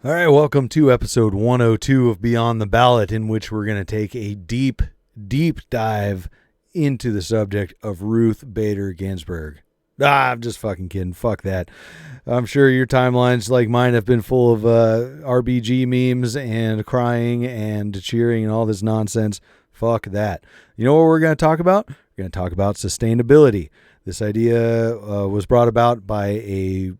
All right, welcome to episode 102 of Beyond the Ballot, in which we're going to take a deep dive into the subject of Ruth Bader Ginsburg. I'm just fucking kidding. Fuck that. I'm sure your timelines, like mine, have been full of RBG memes and crying and cheering and all this nonsense. Fuck that. You know what we're going to talk about? We're going to talk about sustainability. This idea was brought about by a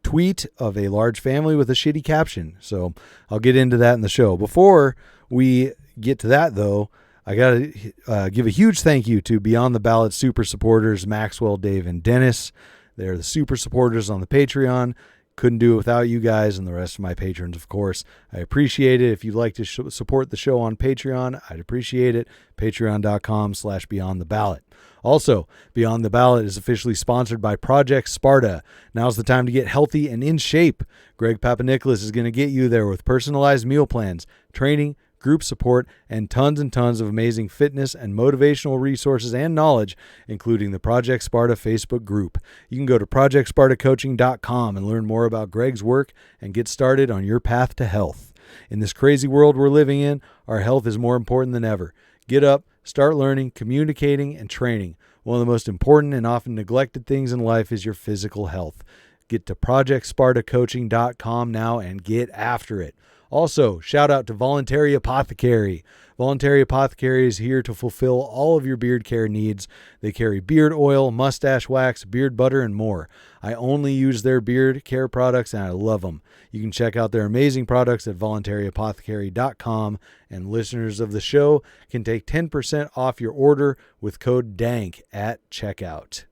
tweet of a large family with a shitty caption. So I'll get into that in the show. Before we get to that, though, I got to give a huge thank you to Beyond the Ballot super supporters, Maxwell, Dave, and Dennis. They're the super supporters on the Patreon. Couldn't do it without you guys and the rest of my patrons, of course. I appreciate it. If you'd like to support the show on Patreon, I'd appreciate it. Patreon.com/BeyondTheBallot. Also, Beyond the Ballot is officially sponsored by Project Sparta. Now's the time to get healthy and in shape. Greg Papanikolaou is going to get you there with personalized meal plans, training, group support, and tons of amazing fitness and motivational resources and knowledge, including the Project Sparta Facebook group. You can go to ProjectSpartaCoaching.com and learn more about Greg's work and get started on your path to health. In this crazy world we're living in, our health is more important than ever. Get up, start learning, communicating, and training. One of the most important and often neglected things in life is your physical health. Get to ProjectSpartaCoaching.com now and get after it. Also, shout out to Voluntary Apothecary. Voluntary Apothecary is here to fulfill all of your beard care needs. They carry beard oil, mustache wax, beard butter, and more. I only use their beard care products, and I love them. You can check out their amazing products at voluntарyapothecary.com, and listeners of the show can take 10% off your order with code DANK at checkout.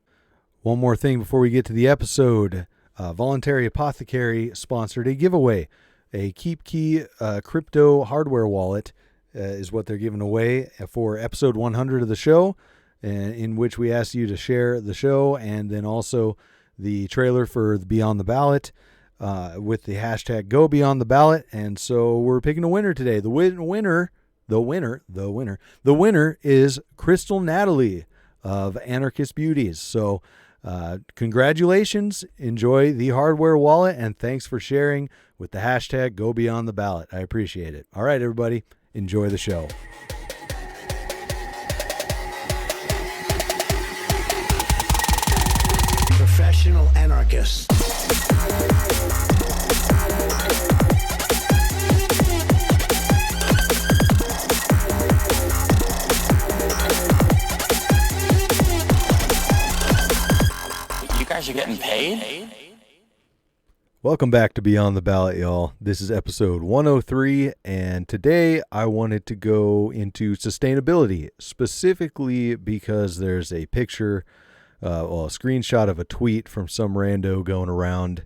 One more thing before we get to the episode. Voluntary Apothecary sponsored a giveaway. A KeepKey crypto hardware wallet is what they're giving away for episode 100 of the show, in which we asked you to share the show and then also the trailer for Beyond the Ballot with the hashtag #GoBeyondTheBallot. And so we're picking a winner today. The winner is Crystal Natalie of Anarchist Beauties. So congratulations, enjoy the hardware wallet, and thanks for sharing with the hashtag #GoBeyondTheBallot. I appreciate it. All right, everybody, enjoy the show. Professional anarchists. You guys are getting paid? Welcome back to Beyond the Ballot, y'all. This is episode 103, and today I wanted to go into sustainability, specifically because there's a picture, a screenshot of a tweet from some rando going around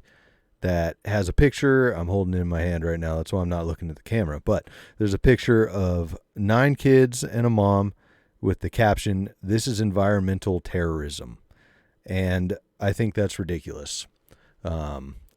that has a picture. I'm holding it in my hand right now. That's why I'm not looking at the camera. But there's a picture of 9 kids and a mom with the caption, "This is environmental terrorism." And I think that's ridiculous.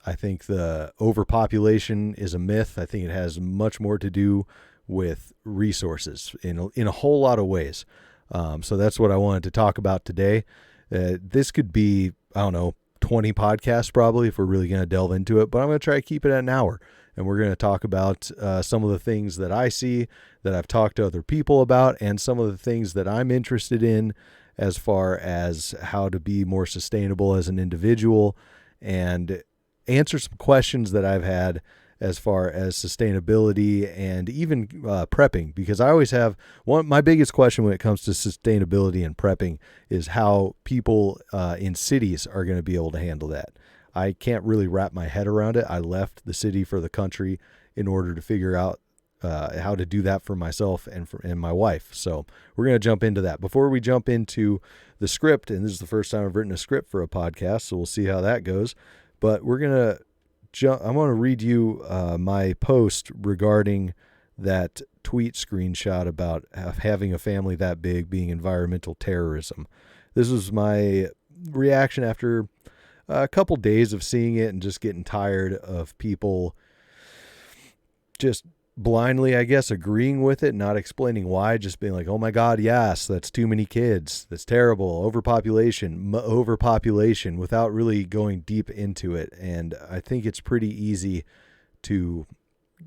I think the overpopulation is a myth. I think it has much more to do with resources in a whole lot of ways. So that's what I wanted to talk about today. This could be, 20 podcasts probably if we're really going to delve into it, but I'm going to try to keep it at an hour. And we're going to talk about some of the things that I see, that I've talked to other people about, and some of the things that I'm interested in as far as how to be more sustainable as an individual, and answer some questions that I've had as far as sustainability and even prepping, because I always have my biggest question when it comes to sustainability and prepping is how people in cities are going to be able to handle that. I can't really wrap my head around it. I left the city for the country in order to figure out how to do that for myself and my wife. So we're going to jump into that. Before we jump into the script, and this is the first time I've written a script for a podcast, so we'll see how that goes. But we're going to I'm going to read you my post regarding that tweet screenshot about having a family that big being environmental terrorism. This was my reaction after a couple days of seeing it and just getting tired of people just blindly, I guess, agreeing with it, not explaining why, just being like, oh my God, yes, that's too many kids. That's terrible. Overpopulation without really going deep into it. And I think it's pretty easy to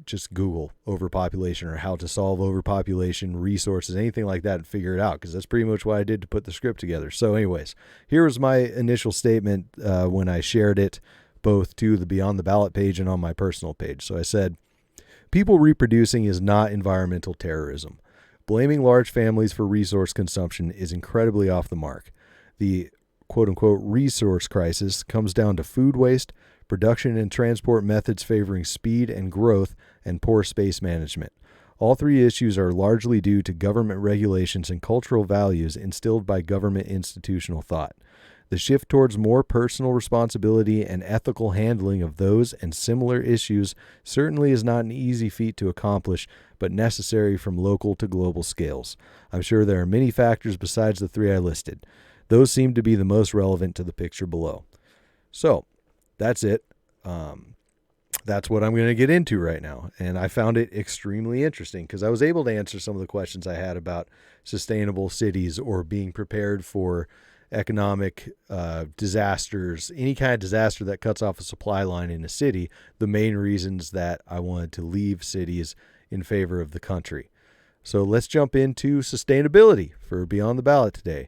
just Google overpopulation or how to solve overpopulation, resources, anything like that, and figure it out, because that's pretty much what I did to put the script together. So anyways, here was my initial statement when I shared it both to the Beyond the Ballot page and on my personal page. So I said, people reproducing is not environmental terrorism. Blaming large families for resource consumption is incredibly off the mark. The quote-unquote resource crisis comes down to food waste, production and transport methods favoring speed and growth, and poor space management. All three issues are largely due to government regulations and cultural values instilled by government institutional thought. The shift towards more personal responsibility and ethical handling of those and similar issues certainly is not an easy feat to accomplish, but necessary from local to global scales. I'm sure there are many factors besides the three I listed. Those seem to be the most relevant to the picture below. So, that's it. That's what I'm going to get into right now. And I found it extremely interesting because I was able to answer some of the questions I had about sustainable cities or being prepared for economic disasters, any kind of disaster that cuts off a supply line in a city, the main reasons that I wanted to leave cities in favor of the country. So let's jump into sustainability for Beyond the Ballot today.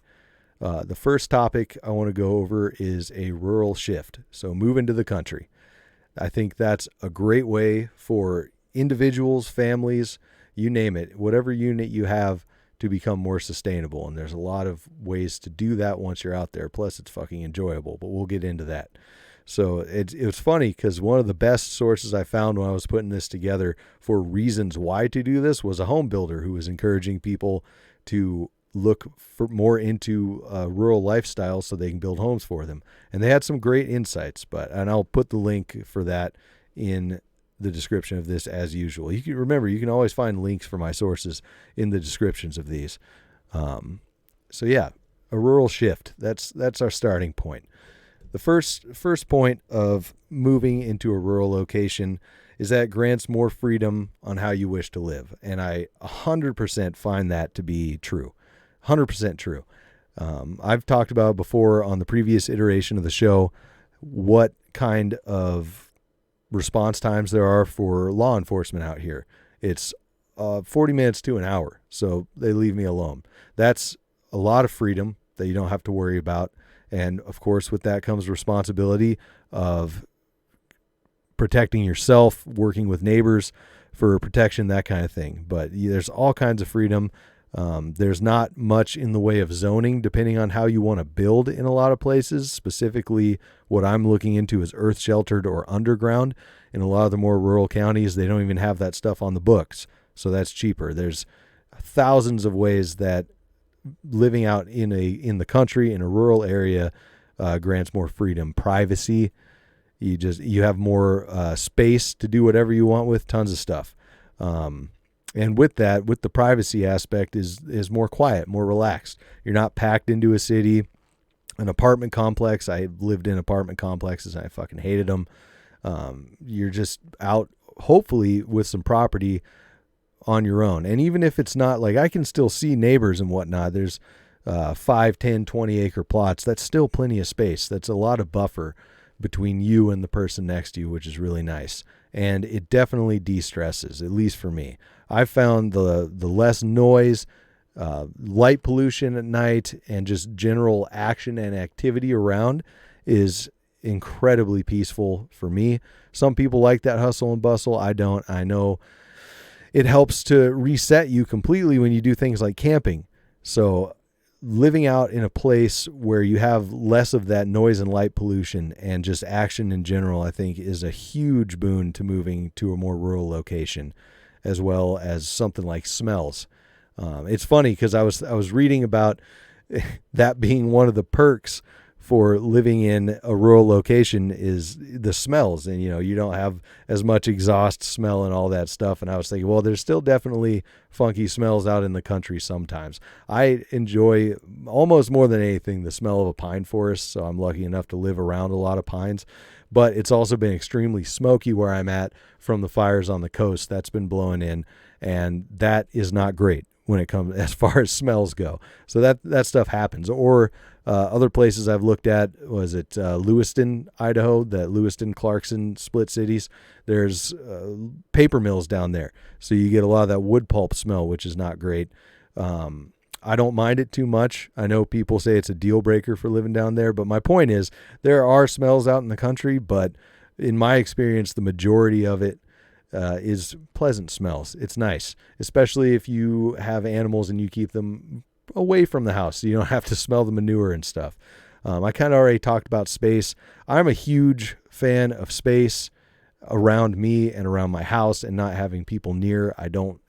The first topic I want to go over is a rural shift. So move into the country. I think that's a great way for individuals, families, you name it, whatever unit you have, to become more sustainable. And there's a lot of ways to do that once you're out there. Plus, it's fucking enjoyable, but we'll get into that. So it was funny because one of the best sources I found when I was putting this together for reasons why to do this was a home builder who was encouraging people to look for more into rural lifestyle so they can build homes for them. And they had some great insights, and I'll put the link for that in the description of this as usual. You can always find links for my sources in the descriptions of these. So yeah, a rural shift. That's our starting point. The first point of moving into a rural location is that it grants more freedom on how you wish to live. And I 100% find that to be true. 100% true. I've talked about before on the previous iteration of the show what kind of response times there are for law enforcement out here. It's 40 minutes to an hour, so they leave me alone. That's a lot of freedom that you don't have to worry about. And, of course, with that comes responsibility of protecting yourself, working with neighbors for protection, that kind of thing. But there's all kinds of freedom. There's not much in the way of zoning, depending on how you want to build in a lot of places. Specifically, what I'm looking into is earth sheltered or underground. In a lot of the more rural counties, they don't even have that stuff on the books, so that's cheaper. There's thousands of ways that living out in the country, in a rural area, grants more freedom, privacy. You have more space to do whatever you want with, tons of stuff. And with that, with the privacy aspect is more quiet, more relaxed. You're not packed into a city, an apartment complex. I lived in apartment complexes and I fucking hated them. You're just out, hopefully, with some property on your own. And even if it's not, like, I can still see neighbors and whatnot. There's 5, 10, 20 acre plots. That's still plenty of space. That's a lot of buffer between you and the person next to you, which is really nice. And it definitely de-stresses, at least for me. I've found the less noise, light pollution at night, and just general action and activity around is incredibly peaceful for me. Some people like that hustle and bustle. I don't. I know it helps to reset you completely when you do things like camping. So living out in a place where you have less of that noise and light pollution and just action in general, I think, is a huge boon to moving to a more rural location, as well as something like smells. It's funny because I was reading about that being one of the perks for living in a rural location is the smells, and you don't have as much exhaust smell and all that stuff. And I was thinking, well, there's still definitely funky smells out in the country sometimes. I enjoy almost more than anything the smell of a pine forest, so I'm lucky enough to live around a lot of pines. But it's also been extremely smoky where I'm at from the fires on the coast. That's been blowing in, and that is not great when it comes as far as smells go. So that stuff happens. Or Other places I've looked at, was it Lewiston, Idaho, the Lewiston-Clarkson split cities. There's paper mills down there. So you get a lot of that wood pulp smell, which is not great. I don't mind it too much. I know people say it's a deal breaker for living down there, but my point is there are smells out in the country, but in my experience, the majority of it is pleasant smells. It's nice, especially if you have animals and you keep them away from the house, so you don't have to smell the manure and stuff. I kind of already talked about space. I'm a huge fan of space around me and around my house and not having people near. I don't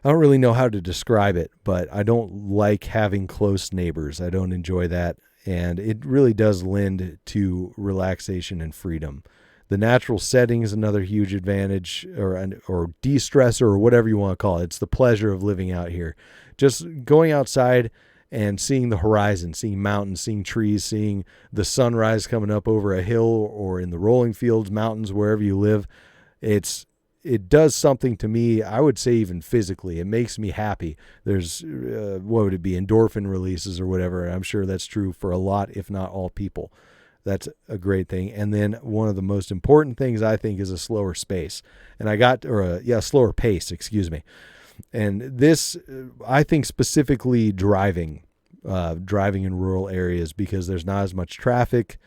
really know how to describe it, but I don't like having close neighbors. I don't enjoy that. And it really does lend to relaxation and freedom. The natural setting is another huge advantage, or de-stressor, or whatever you want to call it. It's the pleasure of living out here. Just going outside and seeing the horizon, seeing mountains, seeing trees, seeing the sunrise coming up over a hill or in the rolling fields, mountains, wherever you live. It does something to me, I would say even physically. It makes me happy. There's, what would it be, endorphin releases or whatever. And I'm sure that's true for a lot, if not all people. That's a great thing. And then one of the most important things, I think, is a slower space. And slower pace, excuse me. And this, I think, specifically driving in rural areas, because there's not as much traffic.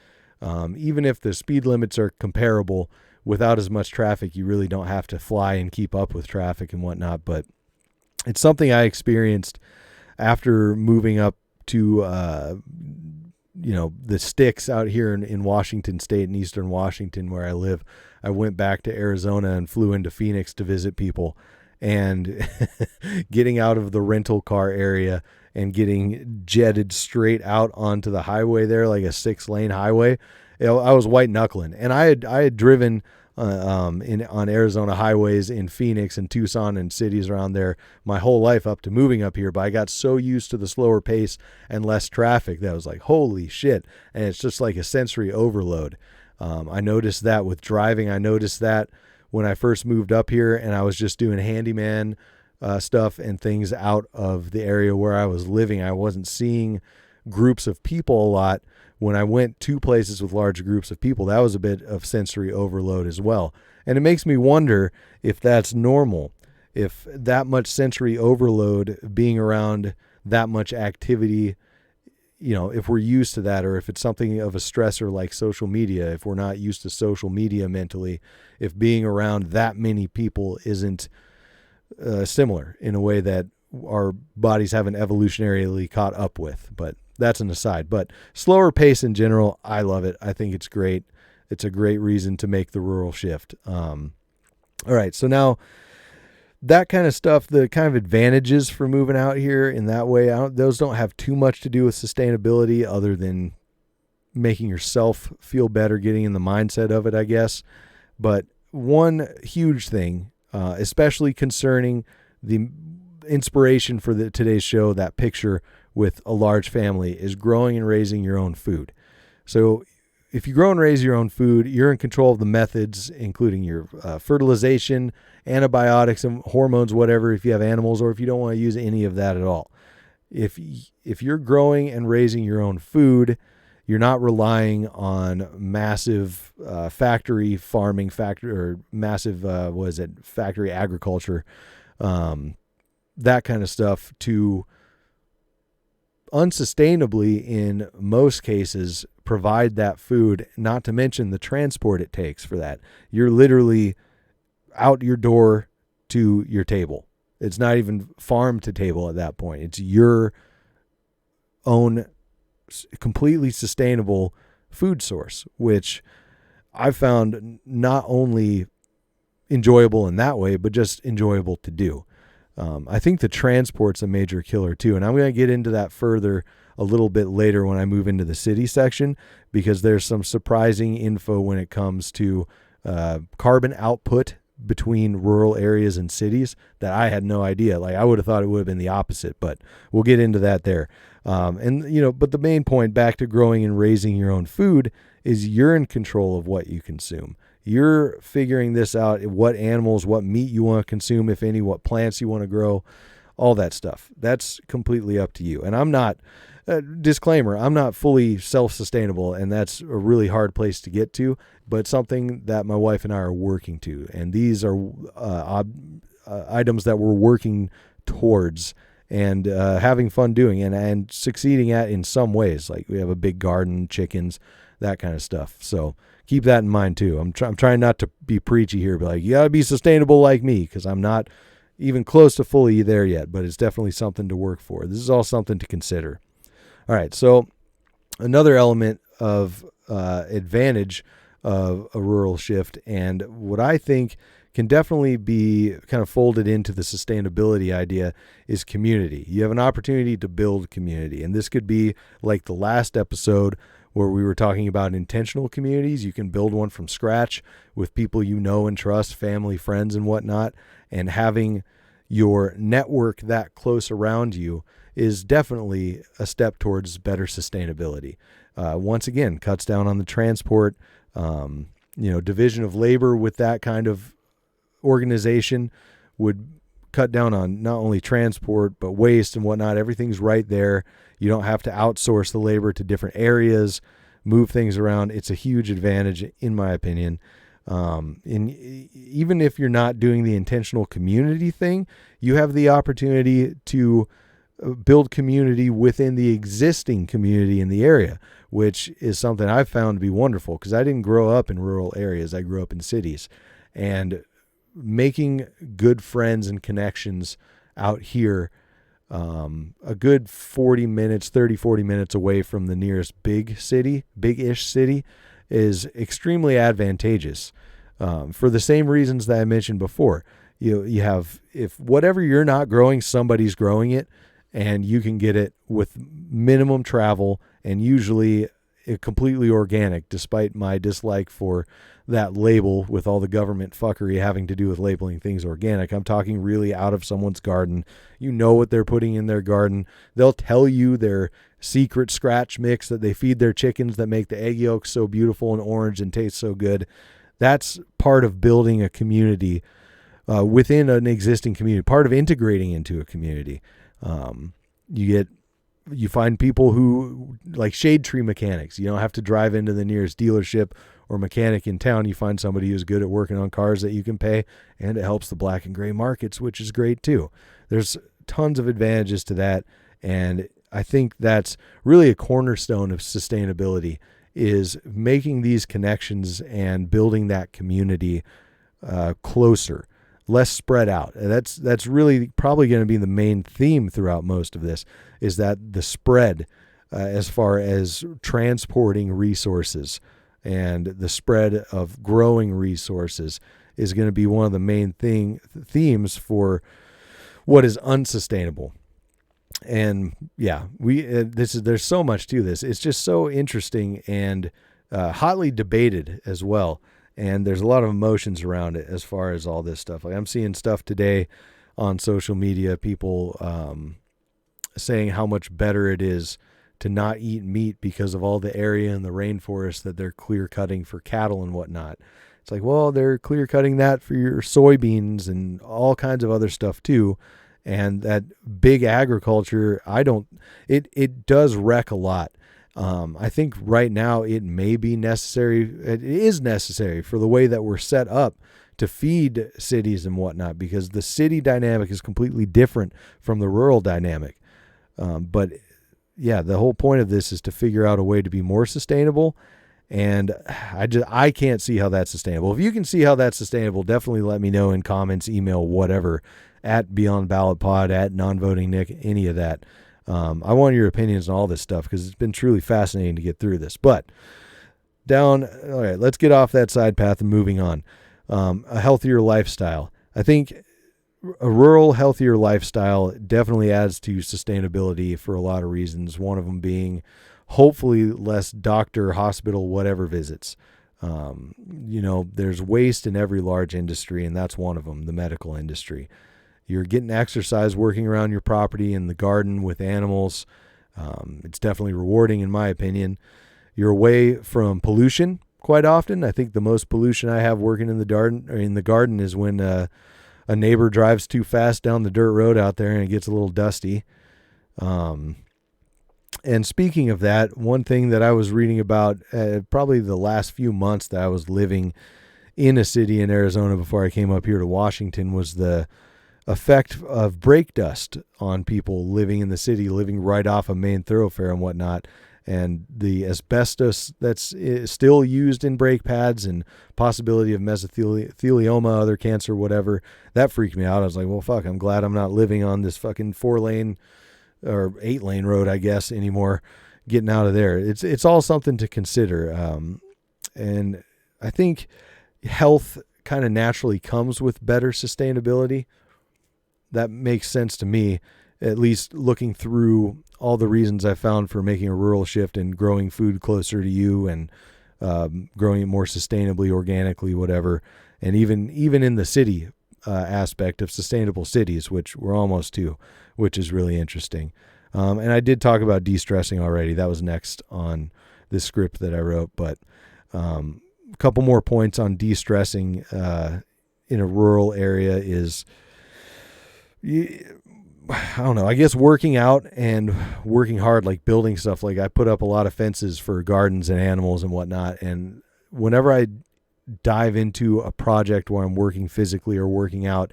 Even if the speed limits are comparable, without as much traffic, you really don't have to fly and keep up with traffic and whatnot. But it's something I experienced after moving up to, the sticks out here in Washington State, in Eastern Washington, where I live. I went back to Arizona and flew into Phoenix to visit people, and getting out of the rental car area and getting jetted straight out onto the highway there, like a 6-lane highway. I was white knuckling, and I had driven on Arizona highways in Phoenix and Tucson and cities around there my whole life up to moving up here, but I got so used to the slower pace and less traffic that I was like, holy shit. And it's just like a sensory overload. I noticed that with driving. I noticed that when I first moved up here and I was just doing handyman stuff and things out of the area where I was living. I wasn't seeing groups of people a lot. When I went to places with large groups of people, that was a bit of sensory overload as well. And it makes me wonder if that's normal, if that much sensory overload, being around that much activity, if we're used to that, or if it's something of a stressor like social media, if we're not used to social media mentally, if being around that many people isn't similar in a way that our bodies haven't evolutionarily caught up with. But that's an aside. But slower pace in general, I love it. I think it's great. It's a great reason to make the rural shift. All right, so now that kind of stuff, the kind of advantages for moving out here in that way, those don't have too much to do with sustainability, other than making yourself feel better, getting in the mindset of it, I guess. But one huge thing, especially concerning the inspiration for today's show, that picture with a large family, is growing and raising your own food. So if you grow and raise your own food, you're in control of the methods, including your fertilization, antibiotics, and hormones, whatever, if you have animals, or if you don't want to use any of that at all. If you're growing and raising your own food, you're not relying on massive factory farming, massive factory agriculture, that kind of stuff, to unsustainably, in most cases, provide that food, not to mention the transport it takes for that. You're literally out your door to your table. It's not even farm to table at that point. It's your own completely sustainable food source, which I've found not only enjoyable in that way, but just enjoyable to do. I think the transport's a major killer too, and I'm going to get into that further a little bit later when I move into the city section, because there's some surprising info when it comes to carbon output between rural areas and cities that I had no idea. Like, I would have thought it would have been the opposite, but we'll get into that there. But the main point, back to growing and raising your own food, is you're in control of what you consume. You're figuring this out, what animals, what meat you want to consume, if any, what plants you want to grow, all that stuff. That's completely up to you. And I'm not disclaimer, I'm not fully self-sustainable, and that's a really hard place to get to, but something that my wife and I are working to. And these are items that we're working towards and having fun doing and succeeding at in some ways. Like we have a big garden, chickens, that kind of stuff. So keep that in mind too. I'm trying not to be preachy here, but like, you gotta be sustainable like me, because I'm not even close to fully there yet, but it's definitely something to work for. This is all something to consider. All right, so another element of advantage of a rural shift, and what I think can definitely be kind of folded into the sustainability idea, is community. You have an opportunity to build community, and this could be like the last episode where we were talking about intentional communities. You can build one from scratch with people you know and trust, family, friends, and whatnot, and having your network that close around you is definitely a step towards better sustainability. Once again, cuts down on the transport, division of labor with that kind of organization would cut down on not only transport, but waste and whatnot. Everything's right there. You don't have to outsource the labor to different areas, move things around. It's a huge advantage, in my opinion. And even if you're not doing the intentional community thing, you have the opportunity to build community within the existing community in the area, which is something I've found to be wonderful, because I didn't grow up in rural areas. I grew up in cities, and making good friends and connections out here, a good 40 minutes away from the nearest big-ish city, is extremely advantageous, for the same reasons that I mentioned before. You have, if whatever you're not growing, somebody's growing it, and you can get it with minimum travel and usually completely organic, despite my dislike for that label with all the government fuckery having to do with labeling things organic. I'm talking really out of someone's garden. You know what they're putting in their garden. They'll tell you their secret scratch mix that they feed their chickens that make the egg yolks so beautiful and orange and taste so good. That's part of building a community within an existing community, part of integrating into a community. You find people who, like shade tree mechanics. You don't have to drive into the nearest dealership or mechanic in town. You find somebody who's good at working on cars that you can pay, and it helps the black and gray markets, which is great too. There's tons of advantages to that, and I think that's really a cornerstone of sustainability, is making these connections and building that community closer, less spread out. And that's really probably going to be the main theme throughout most of this, is that the spread as far as transporting resources and the spread of growing resources is going to be one of the main themes for what is unsustainable. And yeah, there's so much to this. It's just so interesting and hotly debated as well. And there's a lot of emotions around it as far as all this stuff. Like I'm seeing stuff today on social media, people saying how much better it is to not eat meat because of all the area in the rainforest that they're clear cutting for cattle and whatnot. It's like, well, they're clear cutting that for your soybeans and all kinds of other stuff too. And that big agriculture, it does wreck a lot. I think right now it may be necessary. It is necessary for the way that we're set up to feed cities and whatnot, because the city dynamic is completely different from the rural dynamic. But yeah, the whole point of this is to figure out a way to be more sustainable. And I can't see how that's sustainable. If you can see how that's sustainable, definitely let me know in comments, email, whatever, at Beyond Ballot Pod, at Non-Voting Nick, any of that. I want your opinions on all this stuff, because it's been truly fascinating to get through this. But all right, let's get off that side path and moving on. A healthier lifestyle. I think a rural, healthier lifestyle definitely adds to sustainability for a lot of reasons. One of them being hopefully less doctor, hospital, whatever visits. There's waste in every large industry, and that's one of them, the medical industry. You're getting exercise working around your property in the garden with animals. It's definitely rewarding, in my opinion. You're away from pollution quite often. I think the most pollution I have working in the garden is when a neighbor drives too fast down the dirt road out there and it gets a little dusty. And speaking of that, one thing that I was reading about probably the last few months that I was living in a city in Arizona before I came up here to Washington was the effect of brake dust on people living in the city, living right off a main thoroughfare and whatnot. And the asbestos that's still used in brake pads and possibility of mesothelioma, other cancer, whatever, that freaked me out. I was like, well, fuck, I'm glad I'm not living on this fucking 4-lane or 8-lane road, I guess, anymore, getting out of there. It's all something to consider. And I think health kind of naturally comes with better sustainability. That makes sense to me, at least looking through all the reasons I found for making a rural shift and growing food closer to you and growing it more sustainably, organically, whatever. And even in the city aspect of sustainable cities, which we're almost to, which is really interesting. And I did talk about de-stressing already. That was next on this script that I wrote. But a couple more points on de-stressing in a rural area is, I don't know, I guess working out and working hard, like building stuff. Like I put up a lot of fences for gardens and animals and whatnot. And whenever I dive into a project where I'm working physically or working out,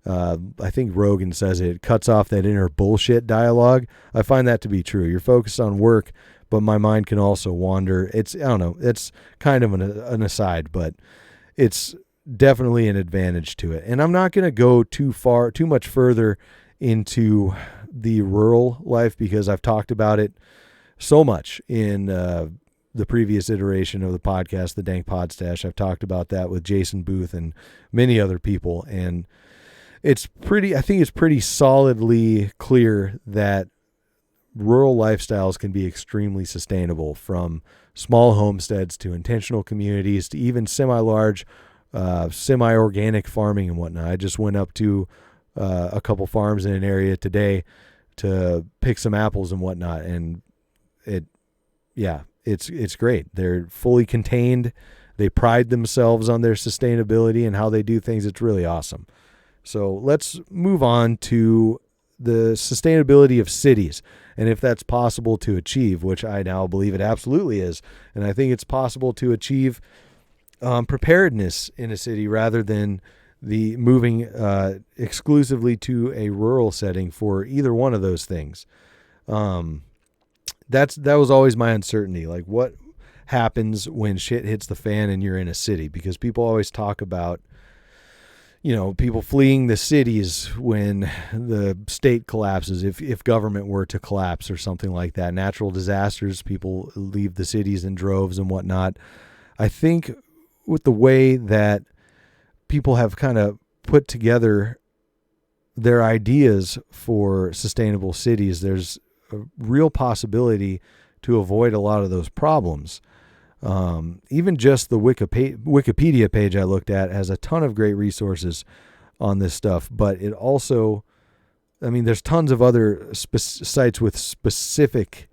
I think Rogan says it cuts off that inner bullshit dialogue. I find that to be true. You're focused on work, but my mind can also wander. I don't know, it's kind of an aside, but it's definitely an advantage to it. And I'm not going to go too much further into the rural life because I've talked about it so much in the previous iteration of the podcast, the Dank Podstash. I've talked about that with Jason Booth and many other people. And I think it's pretty solidly clear that rural lifestyles can be extremely sustainable, from small homesteads to intentional communities to even semi-large, semi-organic farming and whatnot. I just went up to a couple farms in an area today to pick some apples and whatnot. And it's great. They're fully contained. They pride themselves on their sustainability and how they do things. It's really awesome. So let's move on to the sustainability of cities and if that's possible to achieve, which I now believe it absolutely is. And I think it's possible to achieve preparedness in a city rather than the moving exclusively to a rural setting for either one of those things. That was always my uncertainty. Like, what happens when shit hits the fan and you're in a city? Because people always talk about, people fleeing the cities when the state collapses, if government were to collapse or something like that. Natural disasters, people leave the cities in droves and whatnot. I think with the way that people have kind of put together their ideas for sustainable cities, there's a real possibility to avoid a lot of those problems. Even just the Wikipedia page I looked at has a ton of great resources on this stuff, but it also, there's tons of other sites with specific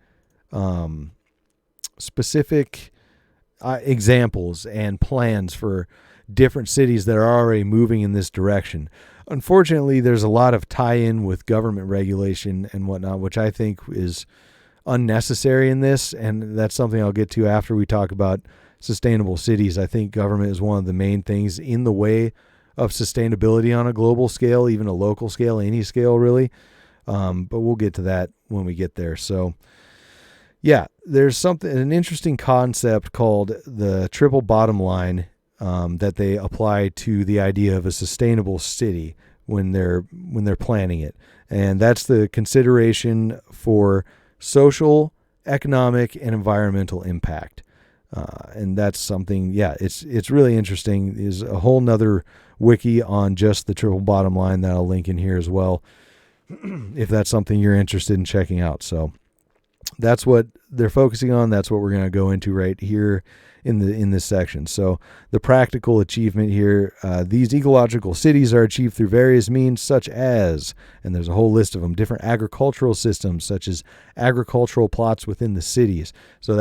examples and plans for different cities that are already moving in this direction. Unfortunately, there's a lot of tie-in with government regulation and whatnot, which I think is unnecessary in this, and that's something I'll get to after we talk about sustainable cities. I think government is one of the main things in the way of sustainability on a global scale, even a local scale, any scale really. But we'll get to that when we get there. So yeah, there's an interesting concept called the triple bottom line that they apply to the idea of a sustainable city when they're planning it. And that's the consideration for social, economic, and environmental impact. And that's something, it's really interesting. There's a whole nother wiki on just the triple bottom line that I'll link in here as well, if that's something you're interested in checking out. So that's what they're focusing on. That's what we're going to go into right here in this section. So the practical achievement here, these ecological cities are achieved through various means such as, and there's a whole list of them, different agricultural systems such as agricultural plots within the cities. So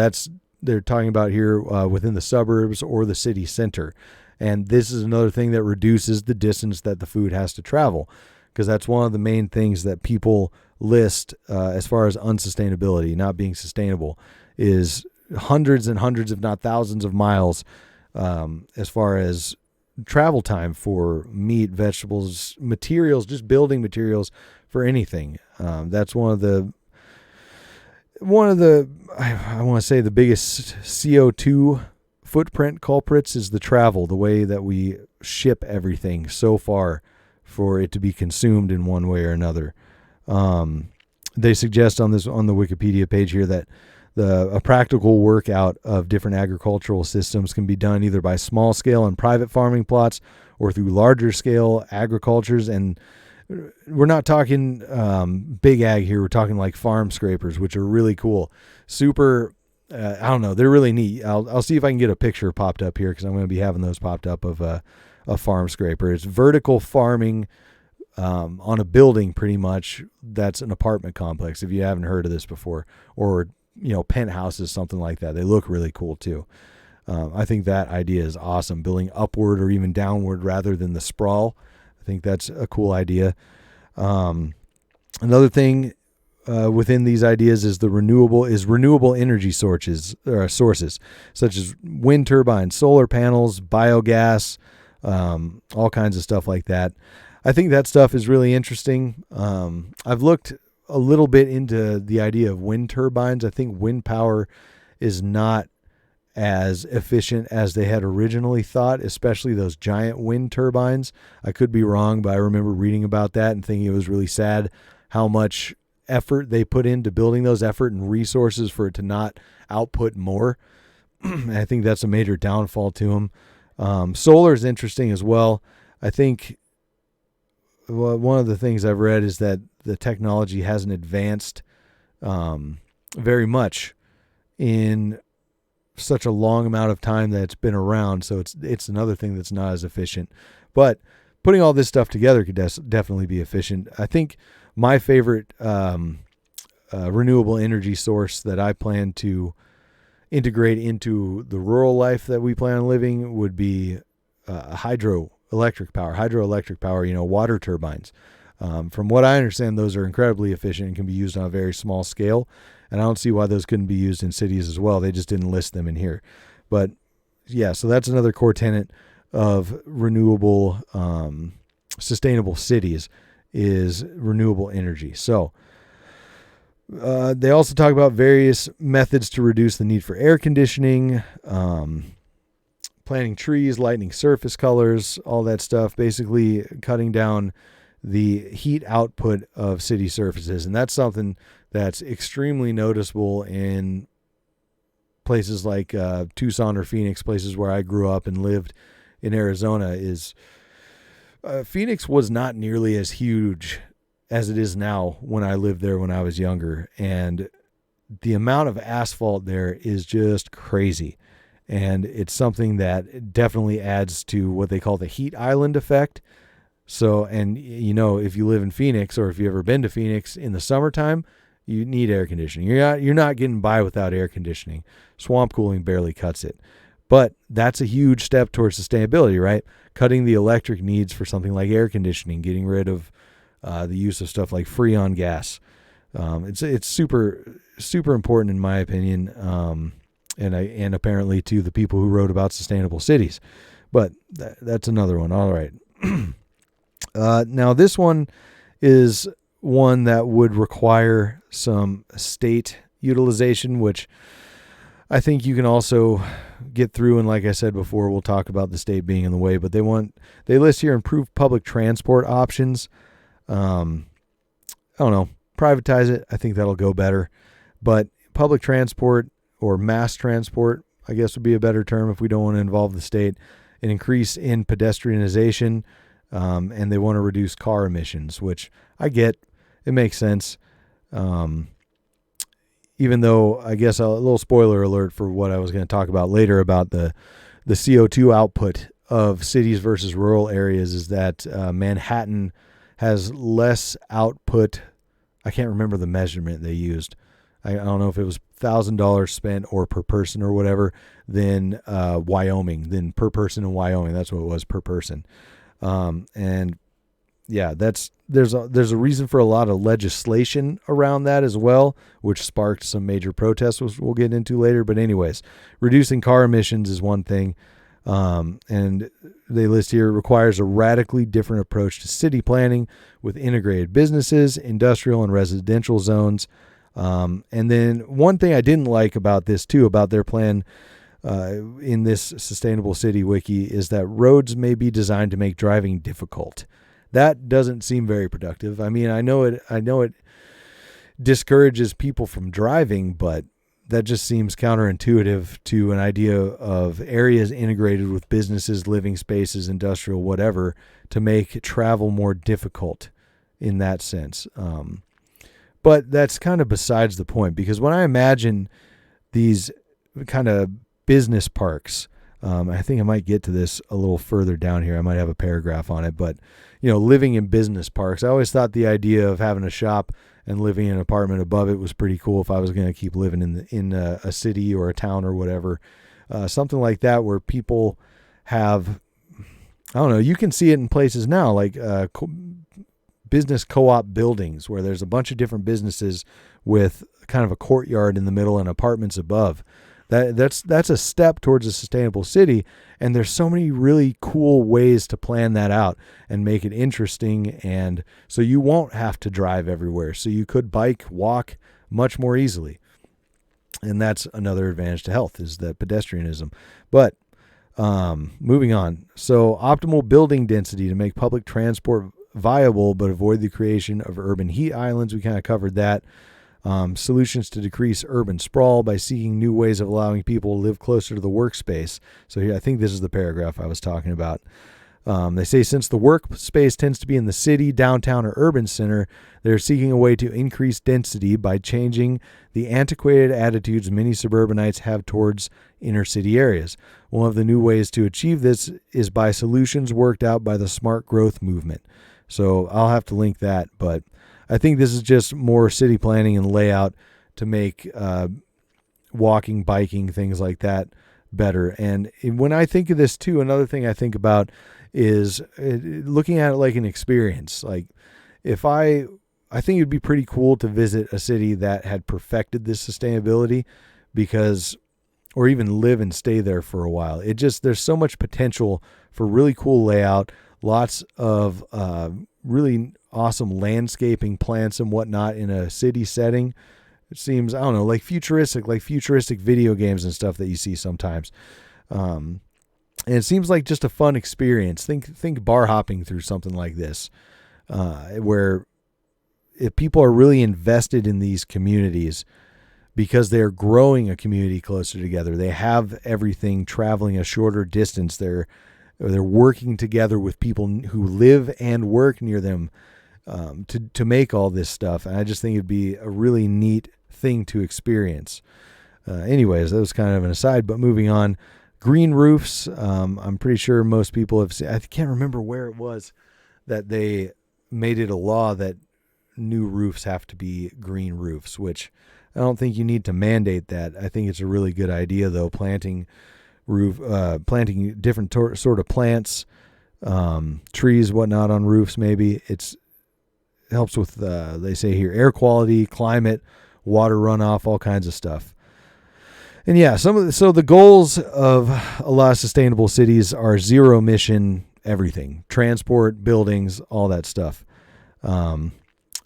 they're talking about here within the suburbs or the city center. And this is another thing that reduces the distance that the food has to travel. because that's one of the main things that people list as far as unsustainability, not being sustainable, is hundreds and hundreds, if not thousands of miles as far as travel time for meat, vegetables, materials, just building materials for anything. That's one of the I want to say the biggest CO2 footprint culprits is the travel, the way that we ship everything so far for it to be consumed in one way or another. They suggest on the Wikipedia page here that a practical workout of different agricultural systems can be done either by small scale and private farming plots or through larger scale agricultures. And we're not talking big ag here. We're talking like farm scrapers, which are really cool. Super, I don't know. They're really neat. I'll see if I can get a picture popped up here because I'm going to be having those popped up of a farm scraper. It's vertical farming on a building pretty much. That's an apartment complex if you haven't heard of this before, or penthouses, something like that. They look really cool too. I think that idea is awesome, building upward or even downward rather than the sprawl. I think that's a cool idea. Another thing within these ideas is renewable energy sources such as wind turbines, solar panels, biogas, all kinds of stuff like that. I think that stuff is really interesting. I've looked a little bit into the idea of wind turbines. I think wind power is not as efficient as they had originally thought, especially those giant wind turbines. I could be wrong, but I remember reading about that and thinking it was really sad how much effort they put into building those, effort and resources for it to not output more. I think that's a major downfall to them. Solar is interesting as well. I think one of the things I've read is that the technology hasn't advanced very much in such a long amount of time that it's been around. So it's another thing that's not as efficient. But putting all this stuff together could definitely be efficient. I think my favorite renewable energy source that I plan to integrate into the rural life that we plan on living would be hydroelectric power, water turbines. From what I understand, those are incredibly efficient and can be used on a very small scale. And I don't see why those couldn't be used in cities as well. They just didn't list them in here. But yeah, so that's another core tenet of renewable, sustainable cities is renewable energy. So they also talk about various methods to reduce the need for air conditioning, planting trees, lightening surface colors, all that stuff, basically cutting down the heat output of city surfaces. And that's something that's extremely noticeable in places like Tucson or Phoenix, places where I grew up and lived in Arizona. Is Phoenix was not nearly as huge as it is now when I lived there when I was younger. And the amount of asphalt there is just crazy. And it's something that definitely adds to what they call the heat island effect. So, and if you live in Phoenix or if you've ever been to Phoenix in the summertime, you need air conditioning. You're not getting by without air conditioning. Swamp cooling barely cuts it. But that's a huge step towards sustainability, right? Cutting the electric needs for something like air conditioning, getting rid of the use of stuff like Freon gas. It's super, super important in my opinion. And apparently to the people who wrote about sustainable cities. But that's another one. All right. Now this one is one that would require some state utilization, which I think you can also get through. And like I said before, we'll talk about the state being in the way, but they list here improved public transport options. I don't know, privatize it. I think that'll go better, but public transport or mass transport, I guess would be a better term if we don't want to involve the state. An increase in pedestrianization, and they want to reduce car emissions, which I get. It makes sense. Even though, I guess a little spoiler alert for what I was going to talk about later about the CO2 output of cities versus rural areas is that Manhattan has less output. I can't remember the measurement they used. I don't know if it was $1,000 spent or per person or whatever than per person in Wyoming. That's what it was, per person. And yeah, there's a reason for a lot of legislation around that as well, which sparked some major protests, which we'll get into later. But anyways, reducing car emissions is one thing. And they list here requires a radically different approach to city planning with integrated businesses, industrial and residential zones. And then one thing I didn't like about this too, about their plan in this Sustainable City Wiki, is that roads may be designed to make driving difficult. That doesn't seem very productive. I mean, I know it discourages people from driving, but that just seems counterintuitive to an idea of areas integrated with businesses, living spaces, industrial, whatever, to make travel more difficult in that sense. But that's kind of besides the point, because when I imagine these kind of business parks, I think I might get to this a little further down here. I might have a paragraph on it, but living in business parks, I always thought the idea of having a shop and living in an apartment above it was pretty cool if I was going to keep living in a city or a town or whatever. Something like that where people have, I don't know, you can see it in places now, like business co-op buildings where there's a bunch of different businesses with kind of a courtyard in the middle and apartments above. That's a step towards a sustainable city, and there's so many really cool ways to plan that out and make it interesting, and so you won't have to drive everywhere. So you could bike, walk much more easily, and that's another advantage to health, is that pedestrianism. But moving on, so optimal building density to make public transport viable but avoid the creation of urban heat islands. We kind of covered that. Solutions to decrease urban sprawl by seeking new ways of allowing people to live closer to the workspace. So here, I think this is the paragraph I was talking about. They say since the workspace tends to be in the city, downtown, or urban center, they're seeking a way to increase density by changing the antiquated attitudes many suburbanites have towards inner city areas. One of the new ways to achieve this is by solutions worked out by the smart growth movement. So I'll have to link that, but I think this is just more city planning and layout to make walking, biking, things like that better. And when I think of this too, another thing I think about is looking at it like an experience. Like I think it'd be pretty cool to visit a city that had perfected this sustainability, or even live and stay there for a while. There's so much potential for really cool layout, lots of really awesome landscaping, plants and whatnot in a city setting. It seems, I don't know, like futuristic video games and stuff that you see sometimes. And it seems like just a fun experience. Think bar hopping through something like this, where if people are really invested in these communities because they're growing a community closer together. They have everything traveling a shorter distance. They're working together with people who live and work near them to make all this stuff. And I just think it'd be a really neat thing to experience. Anyways, that was kind of an aside, but moving on. Green roofs. I'm pretty sure most people have seen, I can't remember where it was that they made it a law that new roofs have to be green roofs, which I don't think you need to mandate that. I think it's a really good idea though, planting different sort of plants, trees, whatnot on roofs. Maybe it helps with, they say here, air quality, climate, water runoff, all kinds of stuff. And yeah, so the goals of a lot of sustainable cities are zero emission everything, transport, buildings, all that stuff.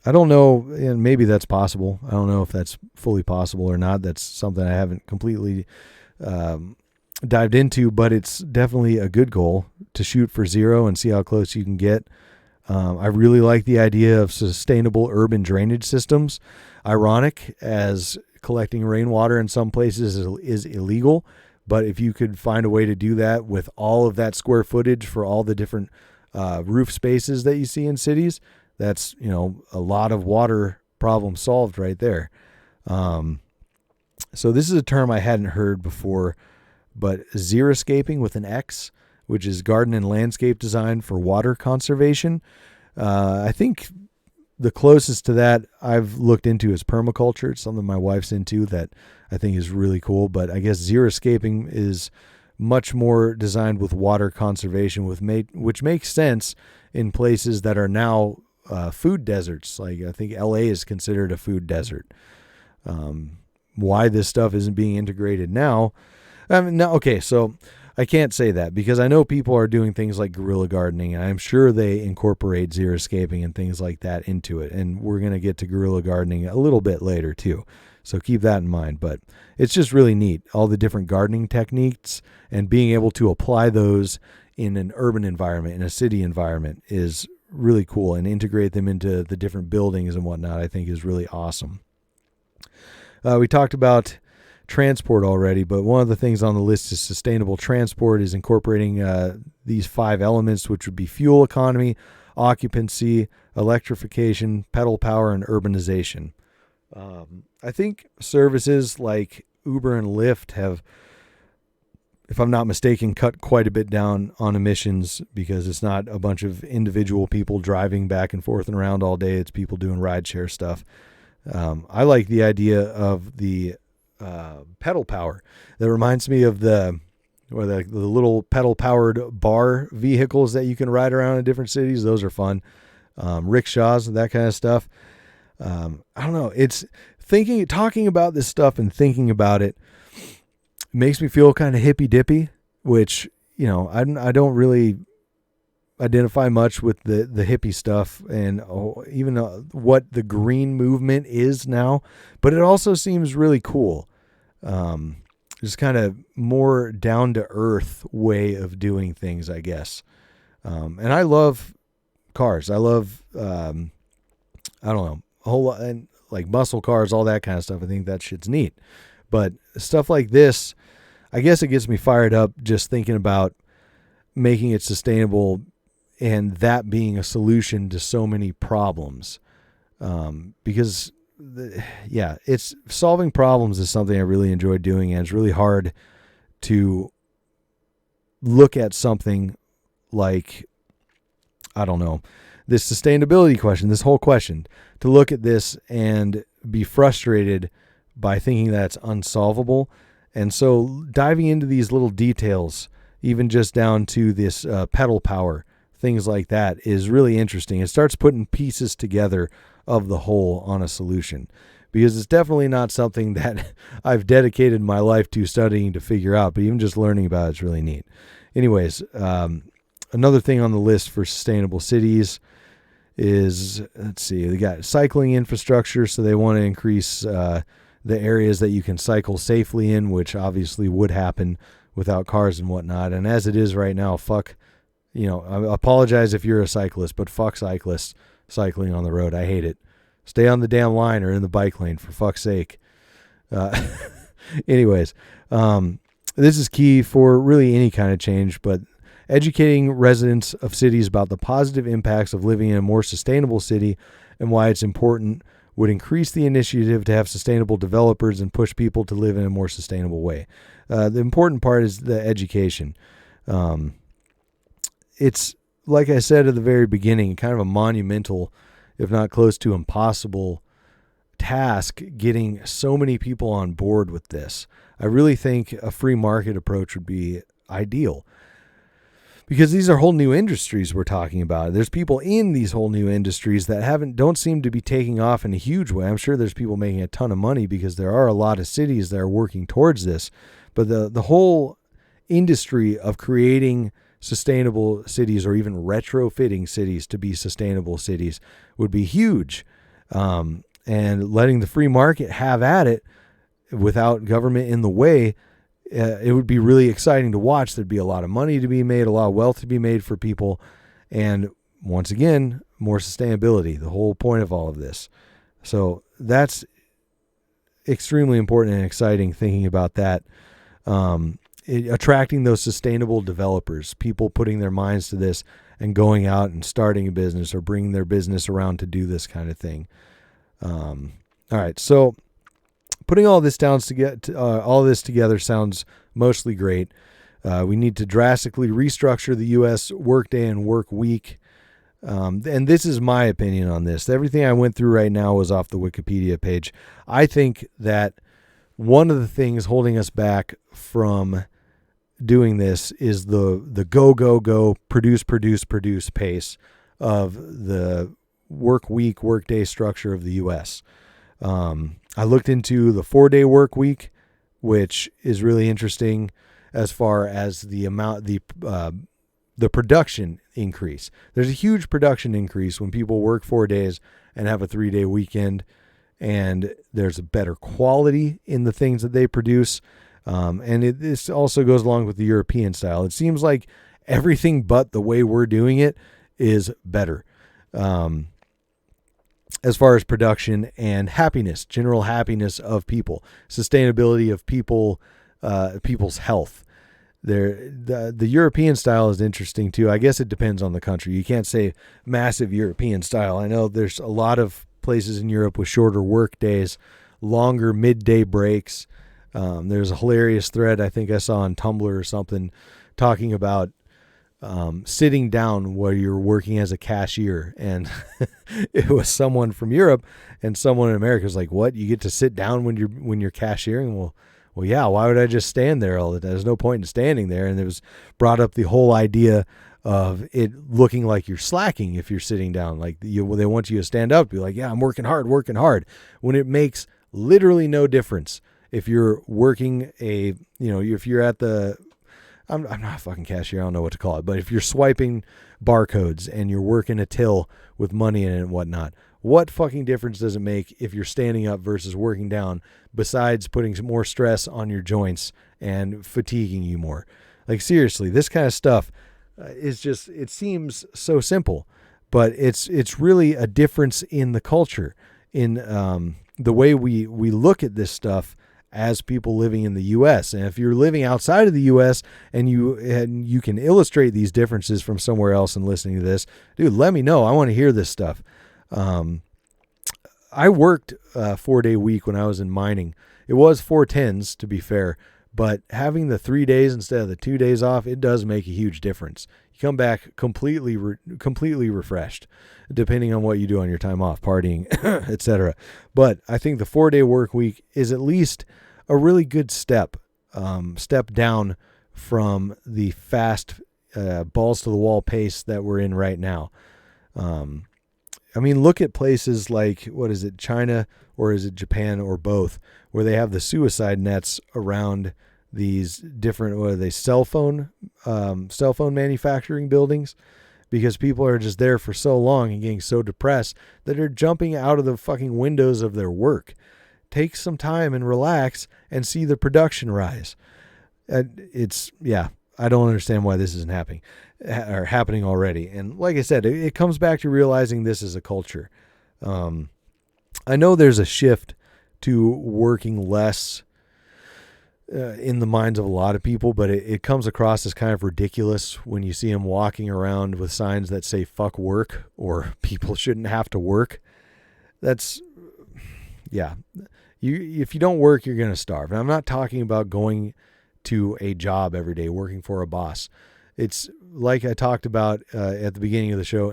I don't know, and maybe that's possible. I don't know if that's fully possible or not. That's something I haven't completely dived into, but it's definitely a good goal to shoot for zero and see how close you can get. I really like the idea of sustainable urban drainage systems. Ironic, as collecting rainwater in some places is illegal, but if you could find a way to do that with all of that square footage for all the different roof spaces that you see in cities, that's, a lot of water problem solved right there. So this is a term I hadn't heard before, but xeriscaping with an X, which is garden and landscape design for water conservation. I think the closest to that I've looked into is permaculture. It's something my wife's into that I think is really cool. But I guess xeriscaping is much more designed with water conservation, which makes sense in places that are now food deserts. Like I think LA is considered a food desert. Why this stuff isn't being integrated now? Okay, so I can't say that because I know people are doing things like guerrilla gardening, and I'm sure they incorporate xeriscaping and things like that into it. And we're going to get to guerrilla gardening a little bit later too. So keep that in mind. But it's just really neat, all the different gardening techniques, and being able to apply those in an urban environment, in a city environment, is really cool, and integrate them into the different buildings and whatnot, I think is really awesome. We talked about transport already, but one of the things on the list is sustainable transport, is incorporating these 5 elements, which would be fuel economy, occupancy, electrification, pedal power, and urbanization. I think services like Uber and Lyft have, if I'm not mistaken, cut quite a bit down on emissions, because it's not a bunch of individual people driving back and forth and around all day. It's people doing rideshare stuff. I like the idea of the pedal power. That reminds me of the little pedal powered bar vehicles that you can ride around in different cities. Those are fun. Rickshaws, that kind of stuff. I don't know. It's talking about this stuff and thinking about it makes me feel kind of hippy dippy, which, I don't really identify much with the hippie stuff, and even what the green movement is now, but it also seems really cool. Just kind of more down to earth way of doing things, I guess. And I love cars. I love, I don't know, a whole lot, and like muscle cars, all that kind of stuff. I think that shit's neat, but stuff like this, I guess it gets me fired up just thinking about making it sustainable, and that being a solution to so many problems. Because it's solving problems is something I really enjoy doing, and it's really hard to look at something like, I don't know, this sustainability question, this whole question, to look at this and be frustrated by thinking that it's unsolvable. And so diving into these little details, even just down to this pedal power, things like that, is really interesting. It starts putting pieces together of the whole on a solution, because it's definitely not something that I've dedicated my life to studying to figure out, but even just learning about it's really neat. Anyways, another thing on the list for sustainable cities is, let's see, they got cycling infrastructure. So they want to increase the areas that you can cycle safely in, which obviously would happen without cars and whatnot. And as it is right now, I apologize if you're a cyclist, but fuck cyclists cycling on the road. I hate it. Stay on the damn line or in the bike lane, for fuck's sake. Anyways, this is key for really any kind of change, but educating residents of cities about the positive impacts of living in a more sustainable city and why it's important would increase the initiative to have sustainable developers and push people to live in a more sustainable way. The important part is the education. It's, like I said at the very beginning, kind of a monumental, if not close to impossible task, getting so many people on board with this. I really think a free market approach would be ideal, because these are whole new industries we're talking about. There's people in these whole new industries that don't seem to be taking off in a huge way. I'm sure there's people making a ton of money, because there are a lot of cities that are working towards this. But the whole industry of creating sustainable cities, or even retrofitting cities to be sustainable cities, would be huge. And letting the free market have at it without government in the way, it would be really exciting to watch. There'd be a lot of money to be made, a lot of wealth to be made for people. And once again, more sustainability, the whole point of all of this. So that's extremely important and exciting, thinking about that. Attracting those sustainable developers, people putting their minds to this and going out and starting a business or bringing their business around to do this kind of thing. All right. So putting all this together sounds mostly great. We need to drastically restructure the U.S. workday and work week. And this is my opinion on this. Everything I went through right now was off the Wikipedia page. I think that one of the things holding us back from doing this is the go, produce pace of the work week, work day structure of the U.S. I looked into the 4-day work week, which is really interesting as far as the amount, the production increase. There's a huge production increase when people work 4 days and have a 3-day weekend, and there's a better quality in the things that they produce. And this also goes along with the European style. It seems like everything but the way we're doing it is better. As far as production and happiness, general happiness of people, sustainability of people, people's health. The European style is interesting too. I guess it depends on the country. You can't say massive European style. I know there's a lot of places in Europe with shorter work days, longer midday breaks. There's a hilarious thread I think I saw on Tumblr or something talking about sitting down while you're working as a cashier, and it was someone from Europe, and someone in America was like, "What? You get to sit down when you're cashiering?" Well, yeah. Why would I just stand there all the time? There's no point in standing there. And it was brought up the whole idea of it looking like you're slacking if you're sitting down. Like they want you to stand up, be like, "Yeah, I'm working hard," when it makes literally no difference if you're working if you're at the I'm not a fucking cashier. I don't know what to call it. But if you're swiping barcodes and you're working a till with money in it and whatnot, what fucking difference does it make if you're standing up versus working down, besides putting some more stress on your joints and fatiguing you more? Like, seriously, this kind of stuff is just, it seems so simple, but it's really a difference in the culture, in the way we look at this stuff as people living in the U.S. And if you're living outside of the U.S. and you can illustrate these differences from somewhere else and listening to this, dude, let me know. I want to hear this stuff. I worked a 4-day week when I was in mining. It was 4/10s, to be fair, but having the 3 days instead of the 2 days off, it does make a huge difference. You come back completely refreshed, depending on what you do on your time off, partying, etc. But I think the 4-day work week is at least a really good step down from the fast balls to the wall pace that we're in right now. I mean, look at places like, what is it, China, or is it Japan, or both, where they have the suicide nets around these different, what are they, cell phone manufacturing buildings, because people are just there for so long and getting so depressed that they're jumping out of the fucking windows of their work. Take some time and relax and see the production rise. I don't understand why this isn't happening already. And like I said, it comes back to realizing this is a culture. I know there's a shift to working less in the minds of a lot of people, but it comes across as kind of ridiculous when you see them walking around with signs that say "fuck work" or "people shouldn't have to work." That's, yeah. If you don't work, you're going to starve. And I'm not talking about going to a job every day, working for a boss. It's like I talked about at the beginning of the show,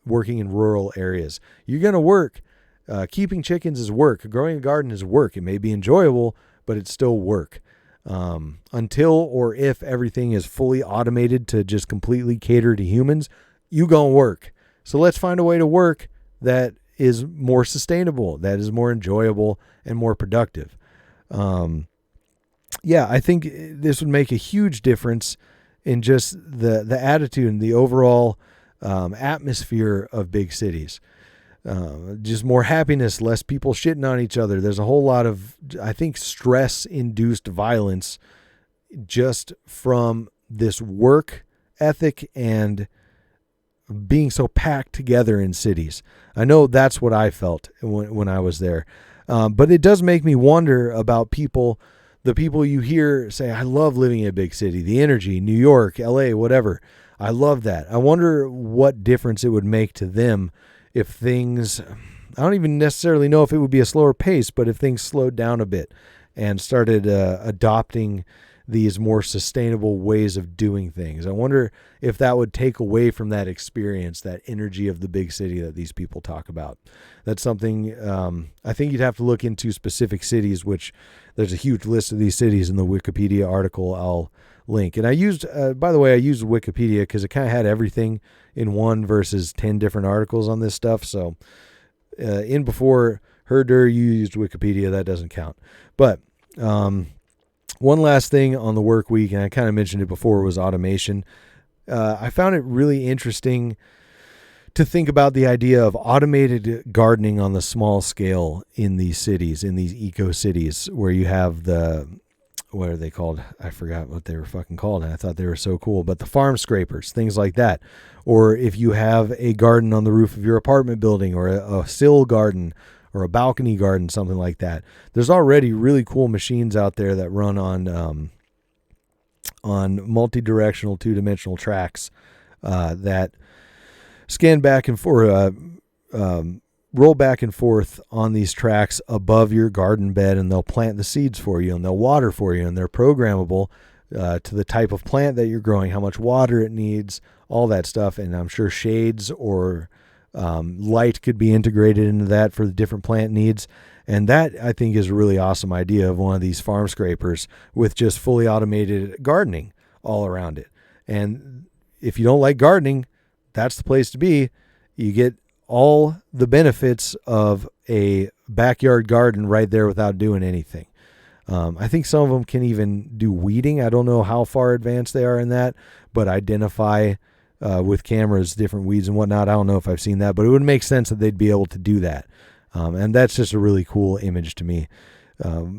working in rural areas. You're going to work. Keeping chickens is work. Growing a garden is work. It may be enjoyable, but it's still work. Until or if everything is fully automated to just completely cater to humans, you gonna work. So let's find a way to work that is more sustainable, that is more enjoyable and more productive. I think this would make a huge difference in just the attitude and the overall atmosphere of big cities. Just more happiness, less people shitting on each other. There's a whole lot of, I think, stress-induced violence just from this work ethic and being so packed together in cities. I know that's what I felt when I was there. But it does make me wonder about the people you hear say, "I love living in a big city, the energy, New York, LA, whatever. I love that." I wonder what difference it would make to them if things, I don't even necessarily know if it would be a slower pace, but if things slowed down a bit and started adopting these more sustainable ways of doing things. I wonder if that would take away from that experience, that energy of the big city that these people talk about. That's something I think you'd have to look into specific cities, which there's a huge list of these cities in the Wikipedia article I'll link. And I used, by the way, I used Wikipedia because it kind of had everything in one versus 10 different articles on this stuff. So in before Herder, you used Wikipedia. That doesn't count. But one last thing on the work week, and I kind of mentioned it before, was automation. I found it really interesting to think about the idea of automated gardening on the small scale in these cities, in these eco cities, where you have what are they called? I forgot what they were fucking called, and I thought they were so cool. But the farm scrapers, things like that. Or if you have a garden on the roof of your apartment building, or a sill garden, or a balcony garden, something like that. There's already really cool machines out there that run on multi-directional, two-dimensional tracks that scan back and forth, roll back and forth on these tracks above your garden bed, and they'll plant the seeds for you, and they'll water for you, and they're programmable to the type of plant that you're growing, how much water it needs, all that stuff. And I'm sure shades or light could be integrated into that for the different plant needs. And that, I think, is a really awesome idea of one of these farm scrapers with just fully automated gardening all around it. And if you don't like gardening, that's the place to be. You get all the benefits of a backyard garden right there without doing anything. I think some of them can even do weeding. I don't know how far advanced they are in that, but identify with cameras different weeds and whatnot. I don't know if I've seen that, but it would make sense that they'd be able to do that. And that's just a really cool image to me,